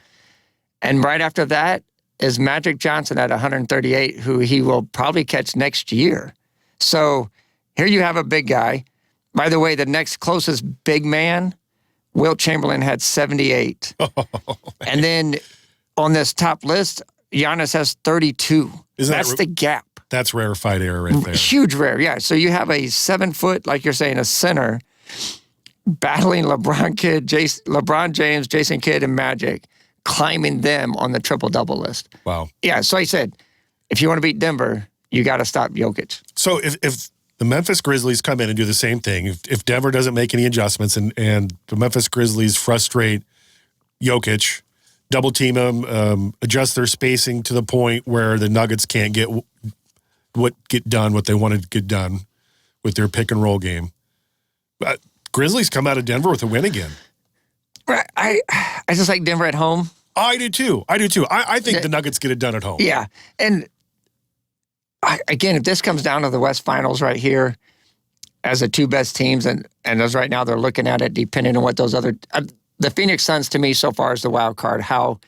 And right after that is Magic Johnson at 138, who he will probably catch next year. So here you have a big guy. By the way, the next closest big man, Wilt Chamberlain, had 78. And then on this top list, Giannis has 32. That's the gap.
That's rarefied air right there.
Huge rare, yeah. So you have a 7-foot, like you're saying, a center battling LeBron James, Jason Kidd, and Magic, climbing them on the triple-double list.
Wow.
Yeah, so I said, if you want to beat Denver, you got to stop Jokic.
So if the Memphis Grizzlies come in and do the same thing, if Denver doesn't make any adjustments and the Memphis Grizzlies frustrate Jokic, double team him, adjust their spacing to the point where the Nuggets can't get what they wanted to get done with their pick and roll game. But Grizzlies come out of Denver with a win again.
Right. I just like Denver at home.
I do too. I think the Nuggets get it done at home.
Yeah. And again, if this comes down to the West Finals right here as the 2 best teams, and as right now they're looking at it depending on what those other the Phoenix Suns to me so far is the wild card, how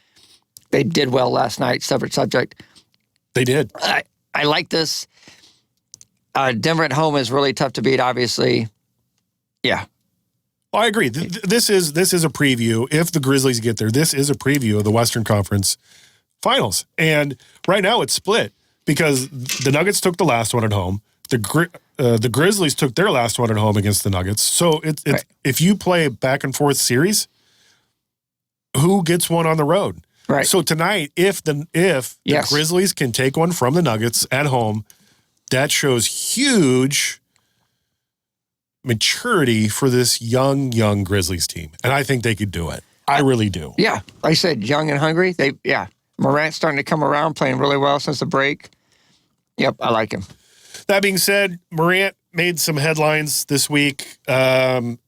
they did well last night, separate subject.
They did.
I like this. Denver at home is really tough to beat, obviously. Yeah.
Well, I agree. This is a preview. If the Grizzlies get there, this is a preview of the Western Conference Finals. And right now it's split because the Nuggets took the last one at home. The Grizzlies took their last one at home against the Nuggets. So it's
right.
If you play a back and forth series, who gets one on the road?
Right.
So tonight, if the Grizzlies can take one from the Nuggets at home, that shows huge maturity for this young Grizzlies team. And I think they could do it. I really do.
Yeah, like I said, young and hungry. Morant's starting to come around, playing really well since the break. Yep, I like him.
That being said, Morant made some headlines this week, and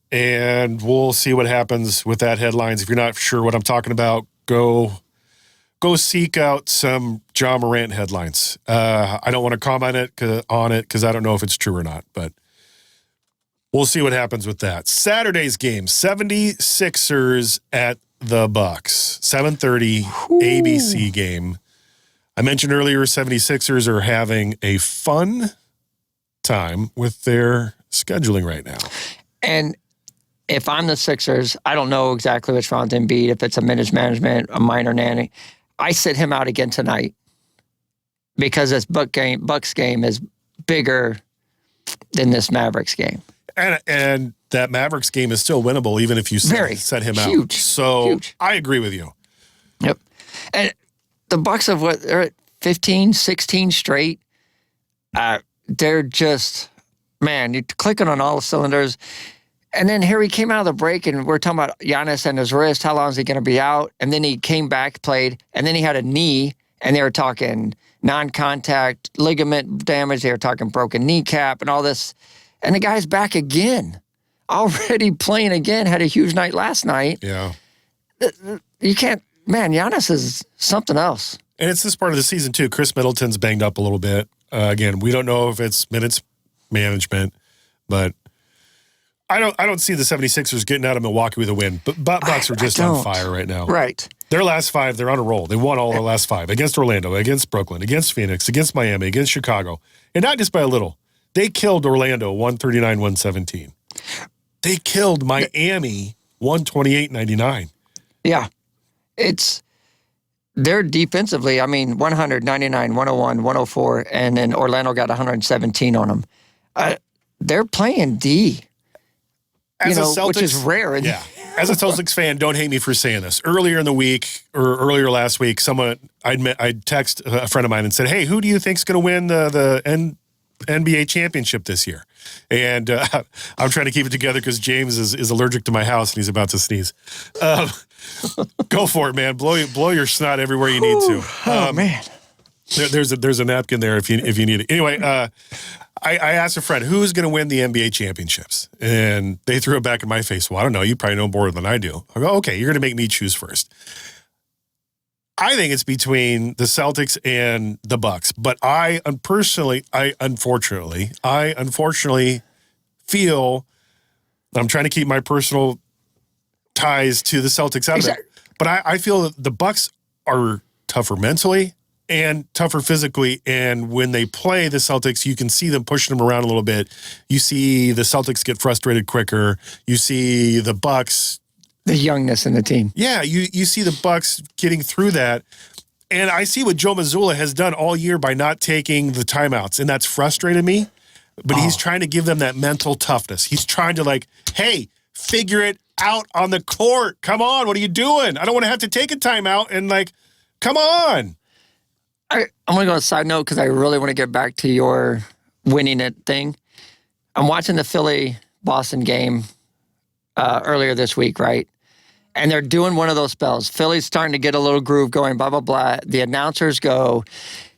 we'll see what happens with that headlines. If you're not sure what I'm talking about, go seek out some Ja Morant headlines. I don't want to comment on it because I don't know if it's true or not, but we'll see what happens with that. Saturday's game, 76ers at the Bucks, 7:30 ABC game. I mentioned earlier 76ers are having a fun time with their scheduling right now.
And if I'm the Sixers, I don't know exactly what's wrong with Embiid, if it's a minutes management, a minor nanny. I sit him out again tonight because this Bucks game is bigger than this Mavericks game.
And that Mavericks game is still winnable even if you set him out. So huge. I agree with you.
Yep. And the Bucks have they're at 15, 16 straight. They're just, man, you're clicking on all the cylinders. And then here he came out of the break, and we're talking about Giannis and his wrist. How long is he going to be out? And then he came back, played, and then he had a knee, and they were talking non-contact ligament damage. They were talking broken kneecap and all this. And the guy's back again, already playing again, had a huge night last night.
Yeah.
You can't, man, Giannis is something else.
And it's this part of the season, too. Chris Middleton's banged up a little bit. Again, we don't know if it's minutes management, but I don't see the 76ers getting out of Milwaukee with a win. But Bucks are just on fire right now.
Right.
Their last 5, they're on a roll. They won all their last 5 against Orlando, against Brooklyn, against Phoenix, against Miami, against Chicago. And not just by a little. They killed Orlando 139-117. They killed Miami 128-99.
Yeah. They're defensively, 100, 99, 101, 104, and then Orlando got 117 on them. They're playing D, which is rare.
Yeah. As a Celtics fan, don't hate me for saying this. Earlier in the week, or earlier last week, I'd text a friend of mine and said, hey, who do you think's going to win the NBA championship this year? And I'm trying to keep it together because James is allergic to my house and he's about to sneeze. Go for it, man. Blow your snot everywhere you need to.
Man.
There's a napkin there if you need it. Anyway, I asked a friend, who's going to win the NBA championships? And they threw it back in my face. Well, I don't know. You probably know more than I do. I go, okay, you're going to make me choose first. I think it's between the Celtics and the Bucks, but I unfortunately feel I'm trying to keep my personal ties to the Celtics out of it. But I feel that the Bucks are tougher mentally and tougher physically, and when they play the Celtics, you can see them pushing them around a little bit. You see the Celtics get frustrated quicker. You see the Bucks.
The youngness in the team.
Yeah, you see the Bucks getting through that. And I see what Joe Mazzulla has done all year by not taking the timeouts, and that's frustrated me. But he's trying to give them that mental toughness. He's trying to hey, figure it out on the court. Come on, what are you doing? I don't want to have to take a timeout and come on.
I'm going to go on a side note because I really want to get back to your winning it thing. I'm watching the Philly-Boston game earlier this week, right? And they're doing one of those spells. Philly's starting to get a little groove going, blah, blah, blah. The announcers go,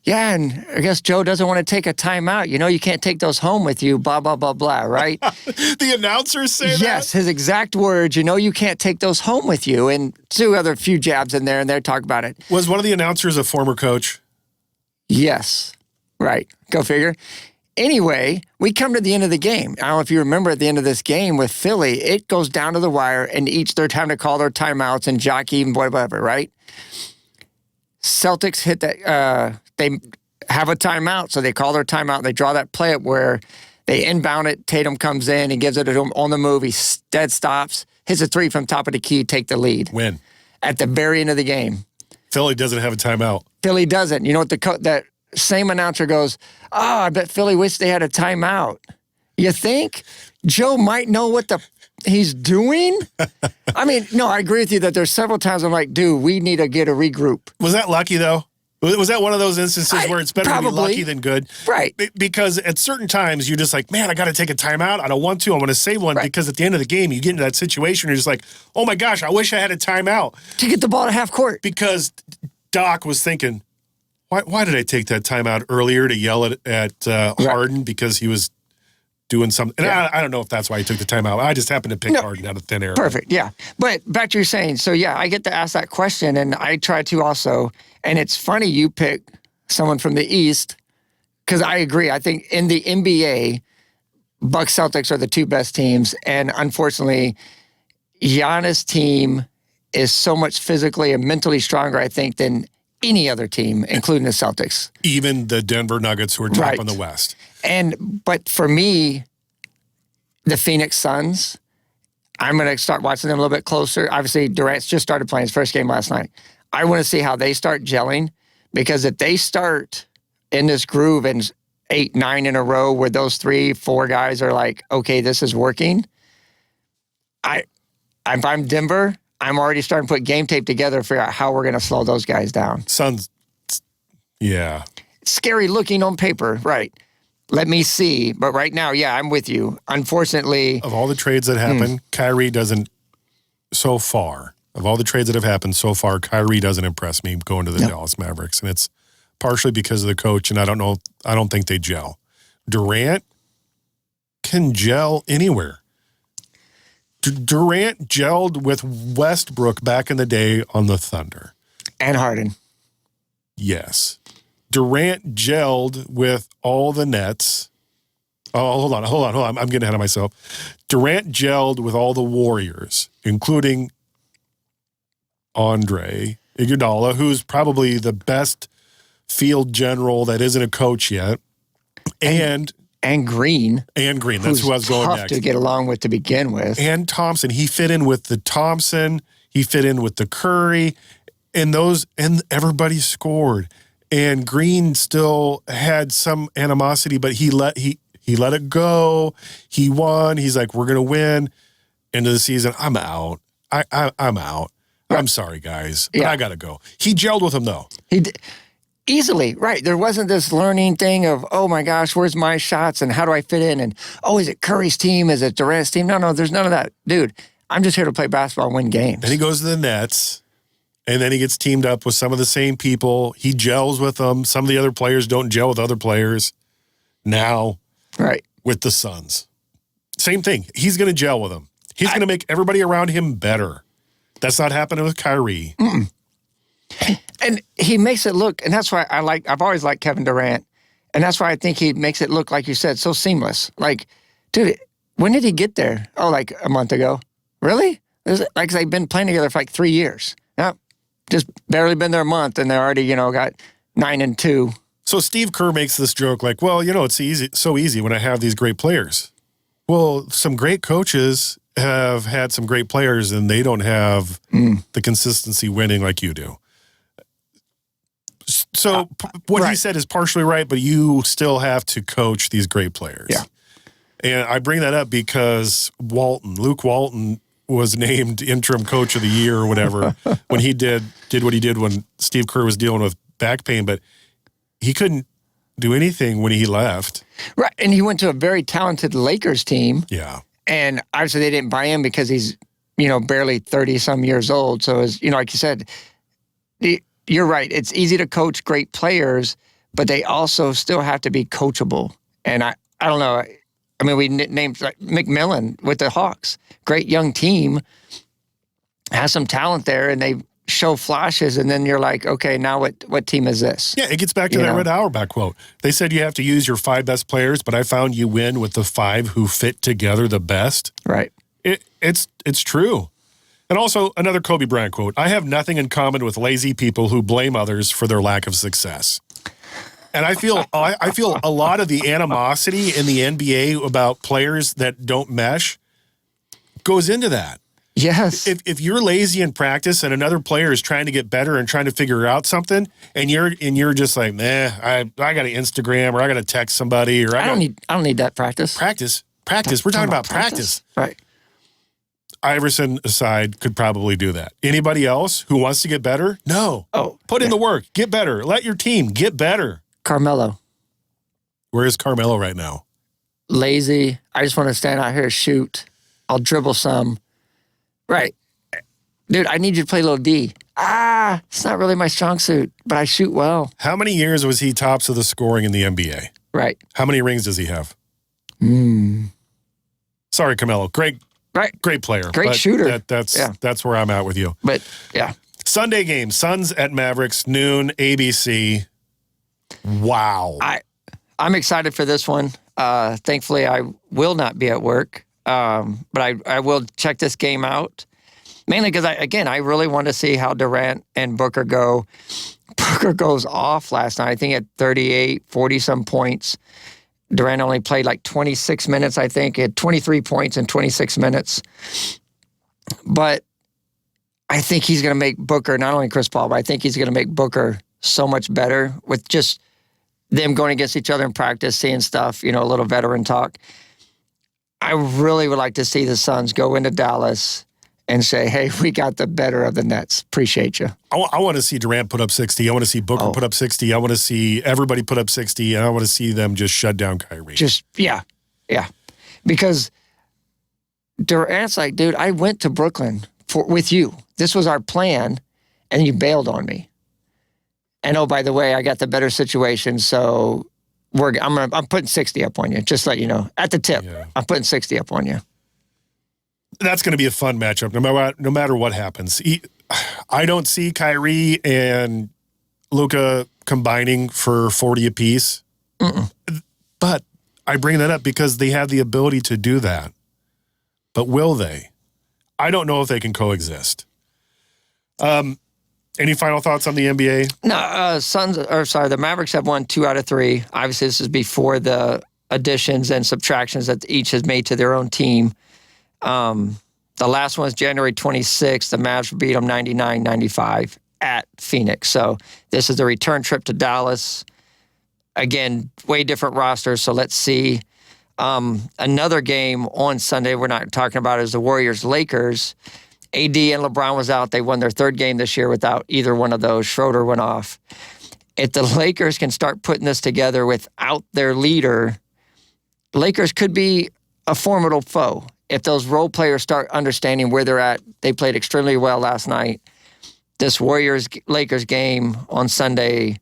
yeah, and I guess Joe doesn't want to take a timeout. You can't take those home with you, blah, blah, blah, blah, right?
The announcers say that?
Yes, his exact words, you can't take those home with you. And few jabs in there, and they're talking about it.
Was one of the announcers a former coach?
Yes. Right. Go figure. Anyway, we come to the end of the game. I don't know if you remember at the end of this game with Philly, it goes down to the wire, and each their time to call their timeouts and jockey and whatever, right? Celtics hit that. They have a timeout, so they call their timeout, and they draw that play up where they inbound it. Tatum comes in and gives it to him on the move. He dead stops, hits a 3 from top of the key, take the lead.
Win.
At the very end of the game.
Philly doesn't have a timeout.
Philly doesn't. You know what that same announcer goes, I bet Philly wished they had a timeout. You think? Joe might know what he's doing? No, I agree with you that there's several times I'm like, dude, we need to get a regroup.
Was that lucky, though? Was that one of those instances where it's better to be lucky than good?
Right.
Because at certain times, you're just like, man, I got to take a timeout. I don't want to. I want to save one because at the end of the game, you get into that situation. You're just like, oh, my gosh, I wish I had a timeout.
To get the ball to half court.
Because Doc was thinking, why did I take that timeout earlier to yell at Harden because he was doing something? And I don't know if that's why he took the timeout. I just happened to pick Harden out of thin air.
Perfect, yeah. But back to your saying, so yeah, I get to ask that question, and I try to also. And it's funny you pick someone from the East, because I agree. I think in the NBA, Bucks Celtics are the two best teams, and unfortunately, Giannis' team is so much physically and mentally stronger, I think, than any other team, including the Celtics.
Even the Denver Nuggets, who are top in the West.
But for me, the Phoenix Suns, I'm going to start watching them a little bit closer. Obviously, Durant's just started playing his first game last night. I want to see how they start gelling, because if they start in this groove and 8, 9 in a row where those 3, 4 guys are like, okay, this is working, if I'm Denver, I'm already starting to put game tape together to figure out how we're going to slow those guys down.
Suns, yeah.
Scary looking on paper, right. Let me see. But right now, yeah, I'm with you. Unfortunately.
Of all the trades that happen, Kyrie doesn't, so far, of all the trades that have happened so far, Kyrie doesn't impress me going to the Dallas Mavericks. And it's partially because of the coach, and I don't think they gel. Durant can gel anywhere. Durant gelled with Westbrook back in the day on the Thunder.
And Harden.
Yes. Durant gelled with all the Nets. Oh, hold on. I'm getting ahead of myself. Durant gelled with all the Warriors, including Andre Iguodala, who's probably the best field general that isn't a coach yet. And
Green.
That's who I was going next.
Tough to get along with to begin with.
And Thompson. He fit in with the Thompson. He fit in with the Curry. And everybody scored. And Green still had some animosity, but he let it go. He won. He's like, we're going to win. End of the season, I'm out. I'm out. Right. I'm sorry, guys, but I got to go. He gelled with him, though.
He did. Easily, right. There wasn't this learning thing of, oh my gosh, where's my shots and how do I fit in? And, oh, is it Curry's team? Is it Durant's team? No, there's none of that. Dude, I'm just here to play basketball and win games.
And he goes to the Nets, and then he gets teamed up with some of the same people. He gels with them. Some of the other players don't gel with other players. Now, with the Suns. Same thing. He's going to gel with them. He's going to make everybody around him better. That's not happening with Kyrie.
Mm-mm. And he makes it look, and that's why I've always liked Kevin Durant, and that's why I think he makes it look, like you said, so seamless. Like, dude, when did he get there? Oh, like a month ago. Really? Like they've been playing together for like 3 years. No, just barely been there a month, and they already, got 9-2.
So Steve Kerr makes this joke like, well, it's so easy when I have these great players. Well, some great coaches have had some great players, and they don't have the consistency winning like you do. So what he said is partially right, but you still have to coach these great players.
Yeah.
And I bring that up because Luke Walton was named interim coach of the year or whatever when he did what he did when Steve Kerr was dealing with back pain, but he couldn't do anything when he left. Right.
And he went to a very talented Lakers team.
Yeah.
And obviously they didn't buy him because he's, barely 30-some years old. So, like you said, you're right. It's easy to coach great players, but they also still have to be coachable. And I don't know. I mean, we named McMillan with the Hawks. Great young team. Has some talent there, and they show flashes, and then you're like, okay, now what team is this?
Yeah, it gets back to that Red Auerbach quote. They said you have to use your 5 best players, but I found you win with the 5 who fit together the best.
Right.
It's true. And also, another Kobe Bryant quote, I have nothing in common with lazy people who blame others for their lack of success. And I feel a lot of the animosity in the NBA about players that don't mesh goes into that.
Yes.
If you're lazy in practice and another player is trying to get better and trying to figure out something, and you're just like, I got to Instagram or I got to text somebody or I don't
need that practice.
Practice. We're talking about practice.
Right.
Iverson aside, could probably do that. Anybody else who wants to get better? No.
Oh,
Put in the work. Get better. Let your team get better.
Carmelo.
Where is Carmelo right now?
Lazy. I just want to stand out here, shoot. I'll dribble some. Right. Dude, I need you to play a little D. It's not really my strong suit, but I shoot well.
How many years was he tops of the scoring in the NBA?
Right.
How many rings does he have? Sorry, Carmelo. Great player.
Great shooter.
That's where I'm at with you.
But, yeah.
Sunday game, Suns at Mavericks, noon, ABC. Wow.
I'm excited for this one. Thankfully, I will not be at work, but I will check this game out. Mainly because, I really want to see how Durant and Booker go. Booker goes off last night. I think at 38, 40-some points. Durant only played like 26 minutes, I think. He had 23 points in 26 minutes. But I think he's going to make Booker, not only Chris Paul, but I think he's going to make Booker so much better with just them going against each other in practice, seeing stuff, a little veteran talk. I really would like to see the Suns go into Dallas and say, hey, we got the better of the Nets. Appreciate you.
I want to see Durant put up 60. I want to see Booker put up 60. I want to see everybody put up 60, and I want to see them just shut down Kyrie.
Yeah. Because Durant's like, dude, I went to Brooklyn with you. This was our plan, and you bailed on me. And oh, by the way, I got the better situation, so I'm putting 60 up on you, just to let you know. At the tip, I'm putting 60 up on you.
That's going to be a fun matchup, no matter what happens. I don't see Kyrie and Luka combining for 40 apiece. But I bring that up because they have the ability to do that. But will they? I don't know if they can coexist. Any final thoughts on the NBA?
No, the Mavericks have won 2 out of 3. Obviously, this is before the additions and subtractions that each has made to their own team. The last one was January 26th. The Mavs beat them 99-95 at Phoenix. So this is the return trip to Dallas. Again, way different rosters, so let's see. Another game on Sunday we're not talking about is the Warriors-Lakers. AD and LeBron was out. They won their 3rd game this year without either one of those. Schroeder went off. If the Lakers can start putting this together without their leader, the Lakers could be a formidable foe. If those role players start understanding where they're at, they played extremely well last night. This Warriors-Lakers game on Sunday,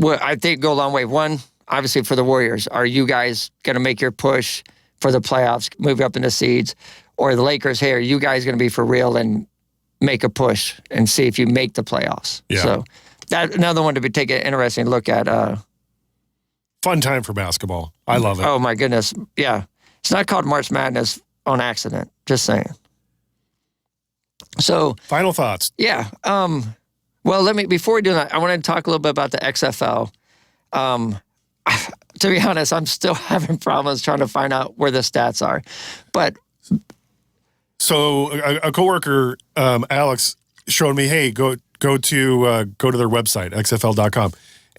I think go a long way. One, obviously for the Warriors, are you guys going to make your push for the playoffs, move up in the seeds? Or the Lakers, hey, are you guys going to be for real and make a push and see if you make the playoffs?
Yeah.
So that's another one to take an interesting look at.
Fun time for basketball. I love it.
Oh, my goodness. Yeah. It's not called March Madness on accident. Just saying. So.
Final thoughts.
Yeah. Well, before we do that, I want to talk a little bit about the XFL. To be honest, I'm still having problems trying to find out where the stats are. But.
So a coworker, Alex, showed me, hey, go to their website, xfl.com.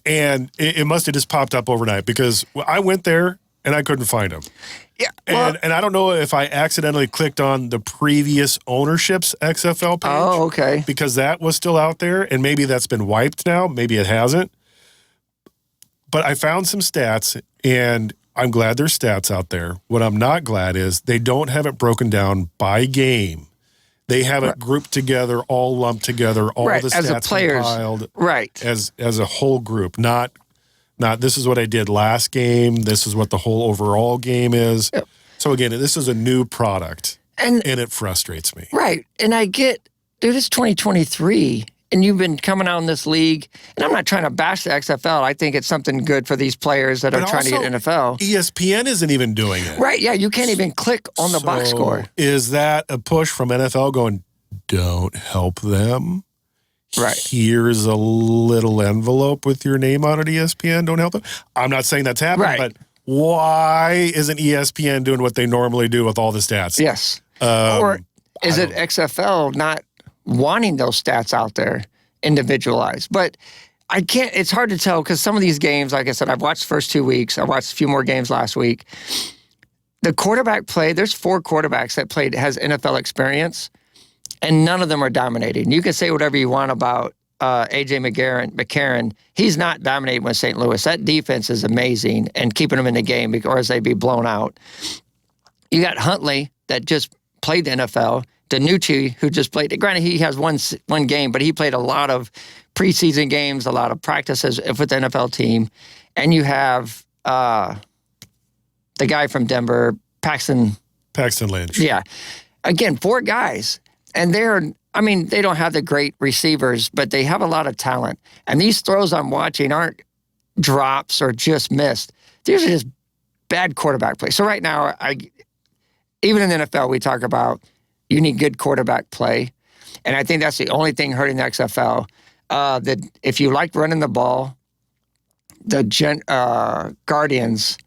And it must have just popped up overnight because I went there and I couldn't find them.
Yeah, well,
and I don't know if I accidentally clicked on the previous ownership's XFL page.
Oh, okay.
Because that was still out there, and maybe that's been wiped now. Maybe it hasn't. But I found some stats, and I'm glad there's stats out there. What I'm not glad is they don't have it broken down by game. They have it grouped together, all lumped together, all the stats
as players,
compiled
as
a whole group, not this is what I did last game, this is what the whole overall game is. Yep. So again, this is a new product, and it frustrates me.
Right, and I get, dude, it's 2023, and you've been coming out in this league, and I'm not trying to bash the XFL. I think it's something good for these players that are trying to get NFL.
ESPN isn't even doing it.
Right, yeah, you can't even click on the box score.
Is that a push from NFL going, don't help them?
Right.
Here's a little envelope with your name on it, ESPN. Don't help them. I'm not saying that's happening, but why isn't ESPN doing what they normally do with all the stats?
Yes. Or is it XFL not wanting those stats out there individualized? But I can't, it's hard to tell because some of these games, like I said, I've watched the first 2 weeks. I watched a few more games last week. the quarterback play, there's 4 quarterbacks that has NFL experience, and none of them are dominating. You can say whatever you want about A.J. McCarron. He's not dominating with St. Louis. That defense is amazing and keeping them in the game, or else they'd be blown out. You got Huntley that just played the NFL. Danucci, who just played. Granted, he has one game, but he played a lot of preseason games, a lot of practices with the NFL team. And you have the guy from Denver, Paxton
Lynch.
Yeah. Again, 4 guys. And they don't have the great receivers, but they have a lot of talent. And these throws I'm watching aren't drops or just missed. These are just bad quarterback play. So right now, even in the NFL, we talk about you need good quarterback play. And I think that's the only thing hurting the XFL. That if you like running the ball, the Guardians,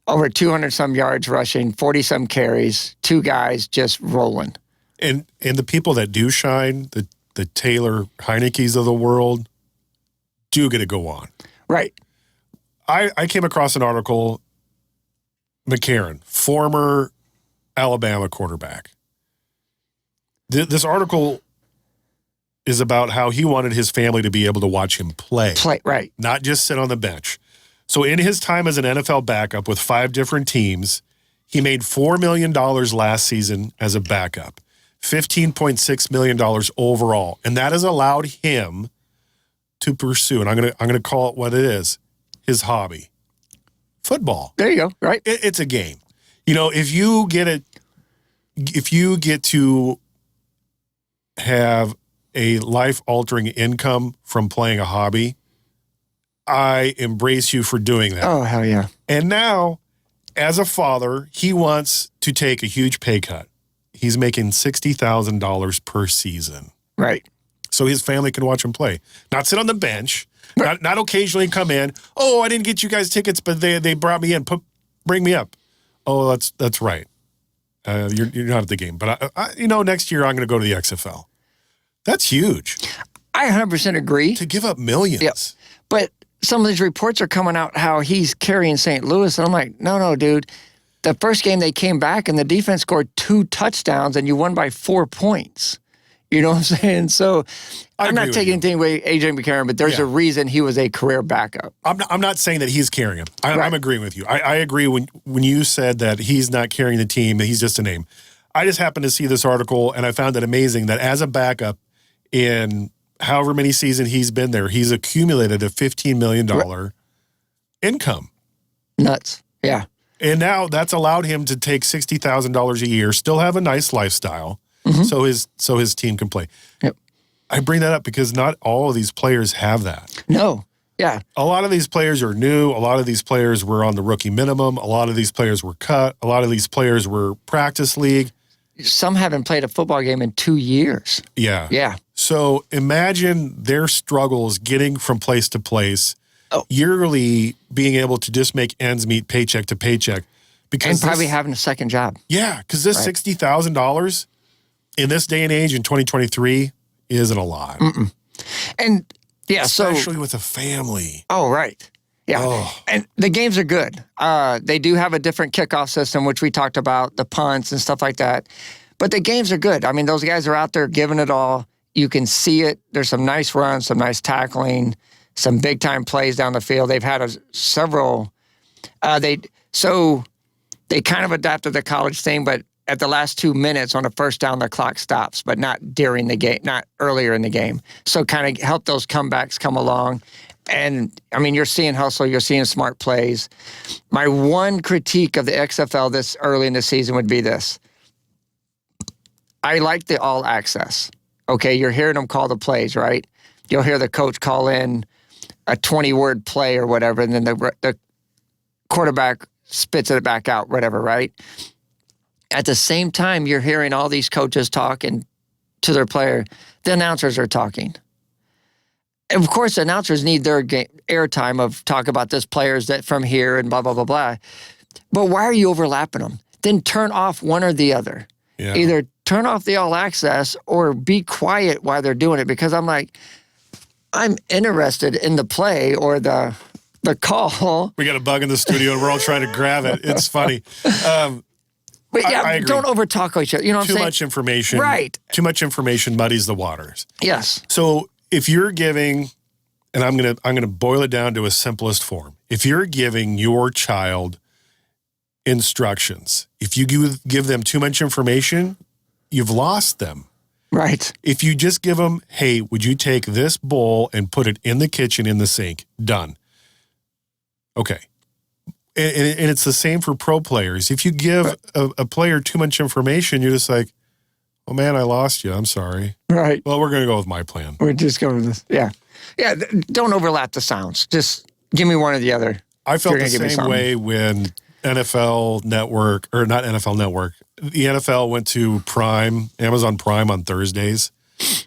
over 200-some yards rushing, 40-some carries, 2 guys just rolling.
And the people that do shine, the Taylor Heineke's of the world, do get to go on.
Right.
I came across an article, McCarron, former Alabama quarterback. This article is about how he wanted his family to be able to watch him play.
Right.
Not just sit on the bench. So in his time as an NFL backup with 5 different teams, he made $4 million last season as a backup, $15.6 million overall. And that has allowed him to pursue, and I'm gonna call it what it is, his hobby, football.
There you go, right?
It's a game. If you get to have a life-altering income from playing a hobby, I embrace you for doing that.
Oh, hell yeah.
And now, as a father, he wants to take a huge pay cut. He's making $60,000 per season.
Right.
So his family can watch him play. Not sit on the bench, not occasionally come in. Oh, I didn't get you guys tickets, but they brought me in. Bring me up. Oh, that's right. You're not at the game. But, next year I'm going to go to the XFL. That's huge.
I 100% agree.
To give up millions.
Yep. But some of these reports are coming out how he's carrying St. Louis. And I'm like, no, dude. The first game they came back and the defense scored 2 touchdowns and you won by 4 points. You know what I'm saying? So I'm not taking anything away A.J. McCarron, but there's a reason he was a career backup.
I'm not saying that he's carrying him. I'm agreeing with you. I agree when you said that he's not carrying the team, that he's just a name. I just happened to see this article and I found it amazing that as a backup in however many seasons he's been there, he's accumulated a $15 million income.
Nuts. Yeah.
And now that's allowed him to take $60,000 a year, still have a nice lifestyle, so his team can play.
Yep.
I bring that up because not all of these players have that.
No. Yeah.
A lot of these players are new. A lot of these players were on the rookie minimum. A lot of these players were cut. A lot of these players were practice league.
Some haven't played a football game in 2 years.
Yeah.
Yeah.
So imagine their struggles getting from place to place, yearly being able to just make ends meet paycheck to paycheck.
And probably having a second job.
Yeah, because this $60,000 in this day and age in 2023 isn't a lot.
Mm-mm. And yeah,
especially with a family.
Oh, right. Yeah.
Oh.
And the games are good. They do have a different kickoff system, which we talked about, the punts and stuff like that. But the games are good. I mean, those guys are out there giving it all. You can see it. There's some nice runs, some nice tackling, some big-time plays down the field. They've had several. They kind of adapted the college thing, but at the last 2 minutes on a first down, the clock stops, but not during the game, not earlier in the game. So kind of help those comebacks come along. And, I mean, you're seeing hustle, you're seeing smart plays. My one critique of the XFL this early in the season would be this. I like the all access. Okay, you're hearing them call the plays, right? You'll hear the coach call in a 20-word play or whatever, and then the quarterback spits it back out, whatever, right? At the same time, you're hearing all these coaches talking to their player. The announcers are talking. Of course, the announcers need their airtime of talk about this players that from here and blah, blah, blah, blah. But why are you overlapping them? Then turn off one or the other.
Yeah.
Either turn off the all access or be quiet while they're doing it, because I'm interested in the play or the call.
We got a bug in the studio and we're all trying to grab it. It's funny.
But yeah,
I agree.
don't overtalk each other. You know what I'm
Too
saying?
much information.
Right.
Too much information muddies the waters.
Yes.
So if you're giving, and I'm gonna boil it down to a simplest form. If you're giving your child instructions, if you give them too much information, you've lost them.
Right.
If you just give them, hey, would you take this bowl and put it in the kitchen in the sink? Done. Okay. And it's the same for pro players. If you give a player too much information, you're just like, oh, man, I lost you. I'm sorry.
Right.
Well, we're going to go with my plan.
We're just going with this. Yeah. Yeah. Don't overlap the sounds. Just give me one or the other.
I felt the same way when NFL Network, or not NFL Network, the NFL went to Prime, Amazon Prime on Thursdays.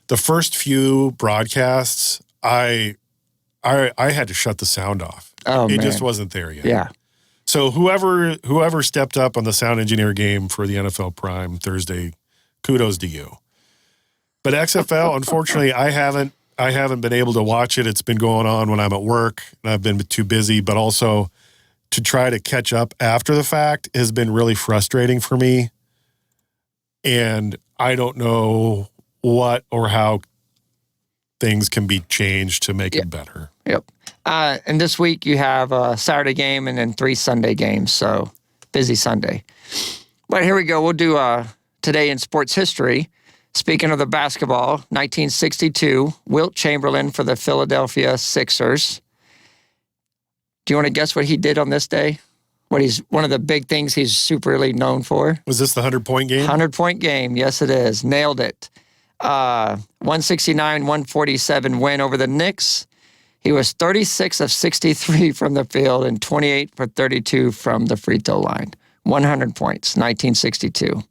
The first few broadcasts, I had to shut the sound off.
Oh,
it
man.
just wasn't there yet.
Yeah.
So whoever stepped up on the sound engineer game for the NFL Prime Thursday, kudos to you. But XFL, unfortunately, I haven't been able to watch it. It's been going on when I'm at work, and I've been too busy. But also to try to catch up after the fact has been really frustrating for me. And I don't know what or how things can be changed to make it better.
Yep. And this week you have a Saturday game and then 3 Sunday games. So busy Sunday. But here we go. We'll do today in sports history. Speaking of the basketball, 1962, Wilt Chamberlain for the Philadelphia Sixers. Do you want to guess what he did on this day? One of the big things he's superly known for?
Was this the 100-point game?
100-point game. Yes, it is. Nailed it. 169-147 win over the Knicks. He was 36 of 63 from the field and 28 for 32 from the free throw line. 100 points, 1962.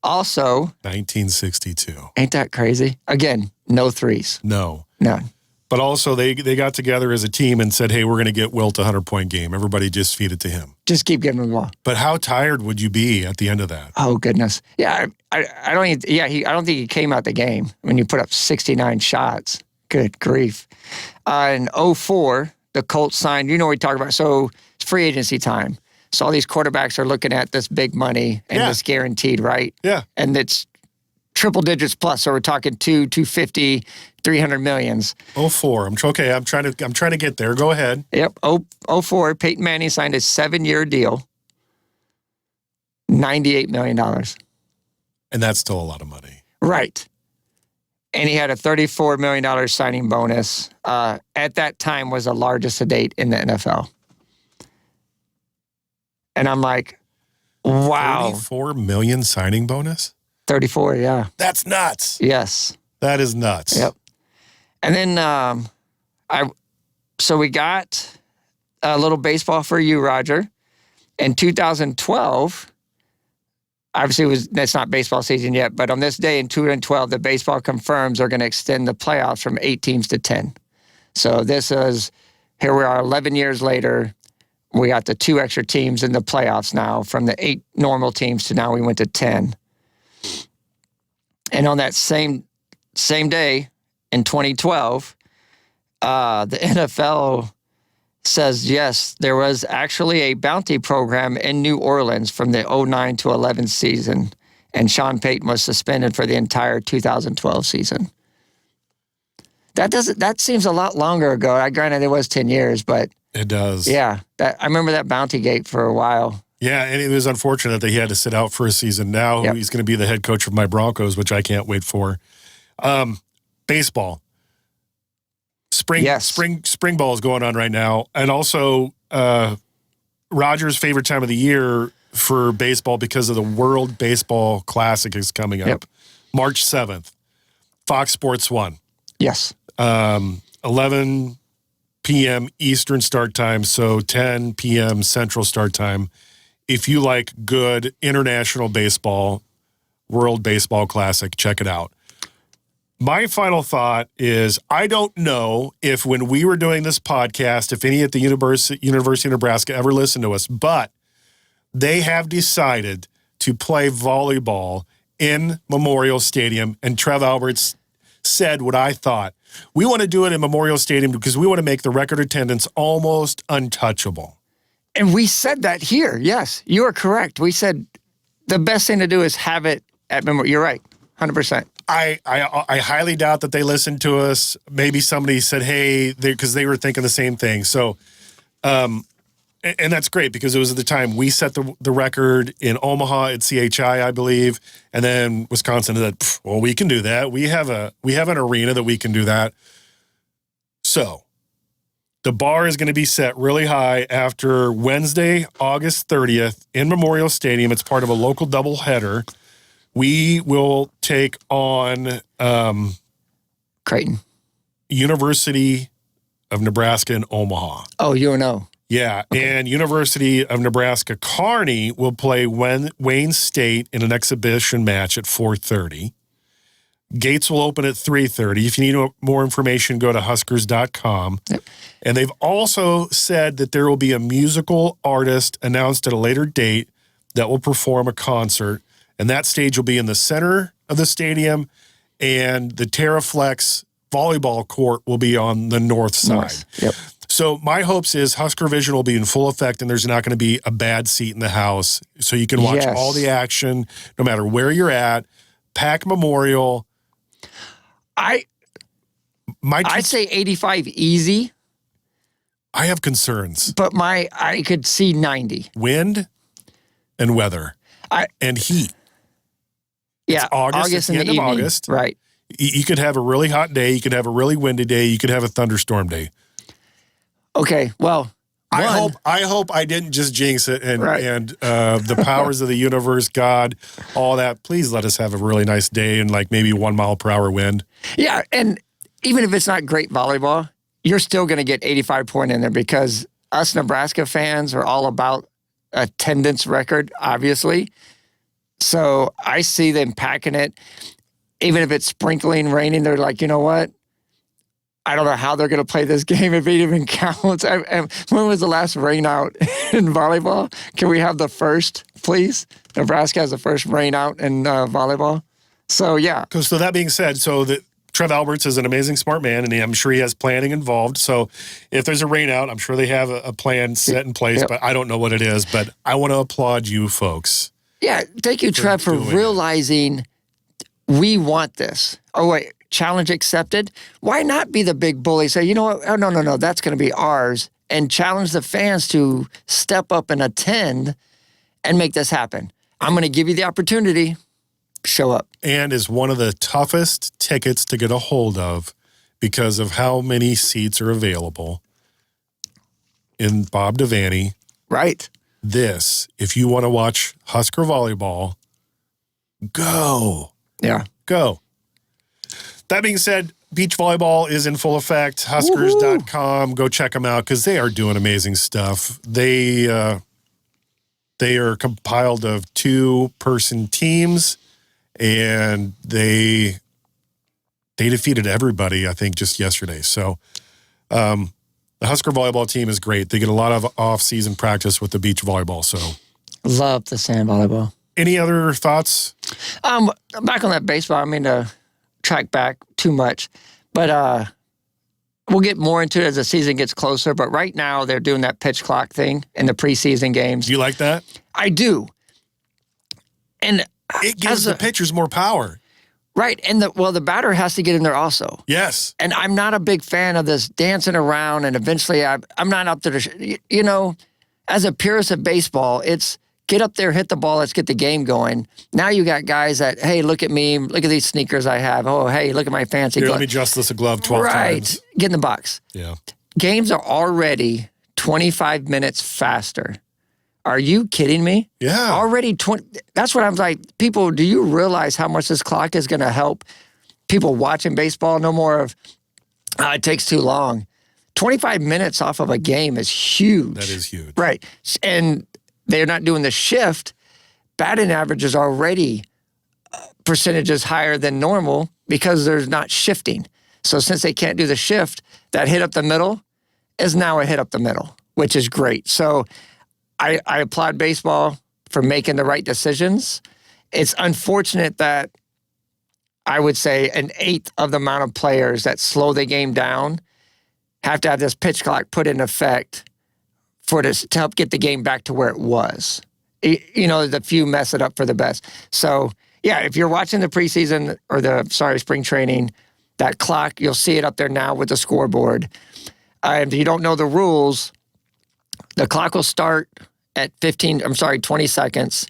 Also,
1962.
ain't that crazy? Again, no threes.
No.
None.
But also they got together as a team and said, hey, we're going to get Wilt a 100-point game. Everybody just feed it to him.
Just keep giving him the ball.
But how tired would you be at the end of that?
Oh, goodness. Yeah, I don't think he came out the game when you put up 69 shots. Good grief. In 2004, the Colts signed, we talk about, so it's free agency time. So all these quarterbacks are looking at this big money and this guaranteed, right?
Yeah.
And it's triple digits plus. So we're talking 250, 300 millions.
04. I'm trying to get there. Go ahead.
Yep. 04, Peyton Manning signed a 7-year deal, $98 million.
And that's still a lot of money.
Right. And he had a $34 million signing bonus. At that time was the largest to date in the NFL. And I'm like, wow.
$34 million signing bonus?
34, yeah.
That's nuts.
Yes.
That is nuts.
Yep. And then so we got a little baseball for you, Roger. In 2012, obviously that's not baseball season yet, but on this day in 2012, the baseball confirms they're going to extend the playoffs from 8 teams to 10. So here we are 11 years later. We got the 2 extra teams in the playoffs now, from the 8 normal teams to now we went to 10. And on that same day in 2012, the NFL says, yes, there was actually a bounty program in New Orleans from the 09 to 11 season, and Sean Payton was suspended for the entire 2012 season. That seems a lot longer ago. Granted, it was 10 years, but
it does.
Yeah, I remember that bounty gate for a while.
Yeah, and it was unfortunate that he had to sit out for a season. Now he's going to be the head coach of my Broncos, which I can't wait for. Baseball. Spring ball is going on right now. And also Roger's favorite time of the year for baseball, because of the World Baseball Classic, is coming up.
Yep.
March 7th. Fox Sports 1.
Yes.
11 p.m. Eastern start time, so 10 p.m. Central start time. If you like good international baseball, World Baseball Classic, check it out. My final thought is, I don't know if when we were doing this podcast, if any at the University of Nebraska ever listened to us, but they have decided to play volleyball in Memorial Stadium, and Trev Alberts said what I thought. We want to do it in Memorial Stadium because we want to make the record attendance almost untouchable.
And we said that here. Yes, you are correct. We said the best thing to do is have it at Memorial. You're right, 100%.
I highly doubt that they listened to us.Maybe somebody said, hey, because they were thinking the same thing. So, and that's great because it was at the time we set the record in Omaha at CHI, I believe. And then Wisconsin said, well, we can do that. We have an arena that we can do that. So the bar is going to be set really high after Wednesday, August 30th in Memorial Stadium. It's part of a local doubleheader. We will take on
Creighton,
University of Nebraska in Omaha.
Oh, UNO.
Yeah, okay. And University of Nebraska Kearney will play Wayne State in an exhibition match at 4:30. Gates will open at 3:30. If you need more information, go to huskers.com. Yep. And they've also said that there will be a musical artist announced at a later date that will perform a concert. And that stage will be in the center of the stadium, and the Terraflex volleyball court will be on the north side.
Yep.
So my hopes is Husker Vision will be in full effect, and there's not going to be a bad seat in the house. So you can watch all the action, no matter where you're at. Pack Memorial.
I'd say 85 easy.
I have concerns.
But I could see 90.
Wind and weather and heat.
Yeah,
it's August,
in the evening.
August.
Right.
You could have a really hot day. You could have a really windy day. You could have a thunderstorm day.
Okay, well,
I hope I didn't just jinx it and the powers of the universe, God, all that. Please let us have a really nice day and like maybe 1 mile per hour wind.
Yeah, and even if it's not great volleyball, you're still going to get 85 point in there because us Nebraska fans are all about attendance record, obviously. So I see them packing it. Even if it's sprinkling, raining, they're like, you know what? I don't know how they're going to play this game if it even counts. When was the last rain out in volleyball? Can we have the first, please? Nebraska has the first rain out in volleyball. So, yeah.
So that being said, Trev Alberts is an amazing smart man, and I'm sure he has planning involved. So if there's a rain out, I'm sure they have a plan set in place, but I don't know what it is. But I want to applaud you folks.
Yeah, thank you, Trev, for realizing we want this. Oh, wait, challenge accepted. Why not be the big bully? Say, you know what? Oh, no, that's going to be ours. And challenge the fans to step up and attend and make this happen. I'm going to give you the opportunity. Show up.
And is one of the toughest tickets to get a hold of because of how many seats are available in Bob Devaney.
Right.
If you want to watch Husker volleyball, go.
Yeah.
Go. That being said, beach volleyball is in full effect. Huskers.com. Go check them out because they are doing amazing stuff. They are compiled of 2-person teams, and they defeated everybody, I think, just yesterday. So the Husker volleyball team is great. They get a lot of off-season practice with the beach volleyball. So
love the sand volleyball.
Any other thoughts?
Back on that baseball, I mean to track back too much, but we'll get more into it as the season gets closer. But right now, they're doing that pitch clock thing in the preseason games.
Do you like that?
I do. And
it gives the pitchers more power.
Right. And the batter has to get in there also.
Yes.
And I'm not a big fan of this dancing around, and eventually I'm not up to the, as a purist of baseball, it's get up there, hit the ball, let's get the game going. Now you got guys that, hey, look at me, look at these sneakers I have. Oh, hey, look at my fancy glove.
Let me adjust this a glove 12 times.
Right. Get in the box.
Yeah.
Games are already 25 minutes faster. Are you kidding me?
Yeah.
Already 20. That's what I'm like. People, do you realize how much this clock is going to help people watching baseball? No more of, it takes too long. 25 minutes off of a game is huge.
That is huge.
Right. And they're not doing the shift. Batting average is already percentages higher than normal because there's not shifting. So since they can't do the shift, that hit up the middle is now a hit up the middle, which is great. So I applaud baseball for making the right decisions. It's unfortunate that I would say an eighth of the amount of players that slow the game down have to have this pitch clock put in effect to help get the game back to where it was. The few mess it up for the best. So, yeah, if you're watching the preseason or spring training, that clock, you'll see it up there now with the scoreboard. If you don't know the rules, the clock will start at 20 seconds.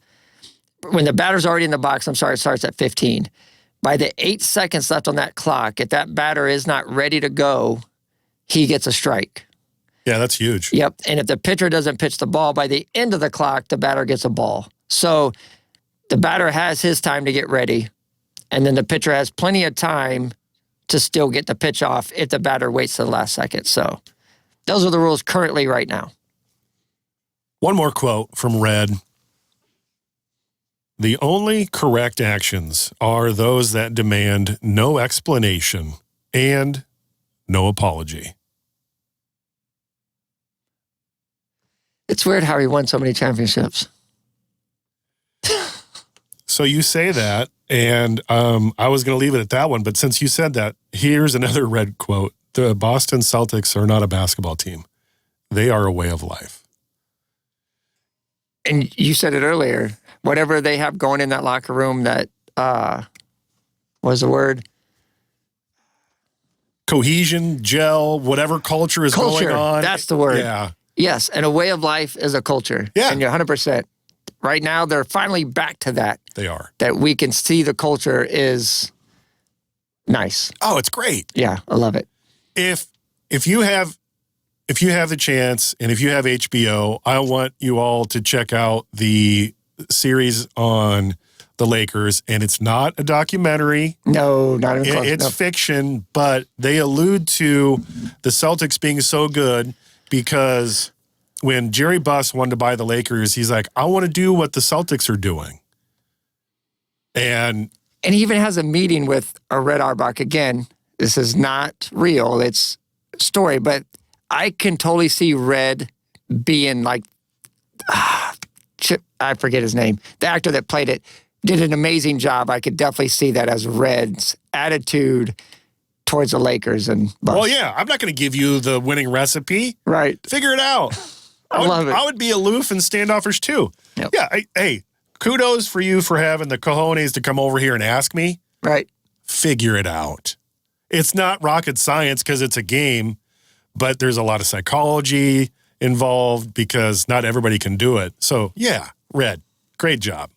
When the batter's already in the box, it starts at 15. By the 8 seconds left on that clock, if that batter is not ready to go, he gets a strike.
Yeah, that's huge.
Yep. And if the pitcher doesn't pitch the ball by the end of the clock, the batter gets a ball. So the batter has his time to get ready, and then the pitcher has plenty of time to still get the pitch off if the batter waits to the last second. So those are the rules currently right now.
One more quote from Red. The only correct actions are those that demand no explanation and no apology.
It's weird how he won so many championships.
So you say that, and I was going to leave it at that one, but since you said that, here's another Red quote. The Boston Celtics are not a basketball team. They are a way of life.
And you said it earlier. Whatever they have going in that locker room that, what was the word?
Cohesion, gel, whatever culture is going on.
That's the word.
Yeah.
Yes, and a way of life is a culture.
Yeah.
And you're 100%. Right now, they're finally back to that.
They are.
That we can see the culture is nice.
Oh, it's great.
Yeah, I love it.
If you have the chance and if you have HBO, I want you all to check out the series on the Lakers. And it's not a documentary.
No, not even close.
It's fiction, but they allude to the Celtics being so good because when Jerry Buss wanted to buy the Lakers, he's like, I want to do what the Celtics are doing. And
he even has a meeting with a Red Auerbach. Again, this is not real. It's story, but I can totally see Red being like, I forget his name. The actor that played it did an amazing job. I could definitely see that as Red's attitude towards the Lakers. And Buss.
Well, yeah, I'm not going to give you the winning recipe.
Right.
Figure it out.
I love it.
I would be aloof and standoffish too.
Yep.
Yeah. Hey, kudos for you for having the cojones to come over here and ask me.
Right.
Figure it out. It's not rocket science because it's a game, but there's a lot of psychology involved because not everybody can do it. So, yeah, Red, great job.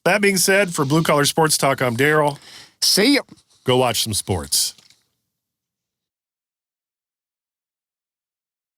That being said, for Blue Collar Sports Talk, I'm Daryl.
See ya.
Go watch some sports.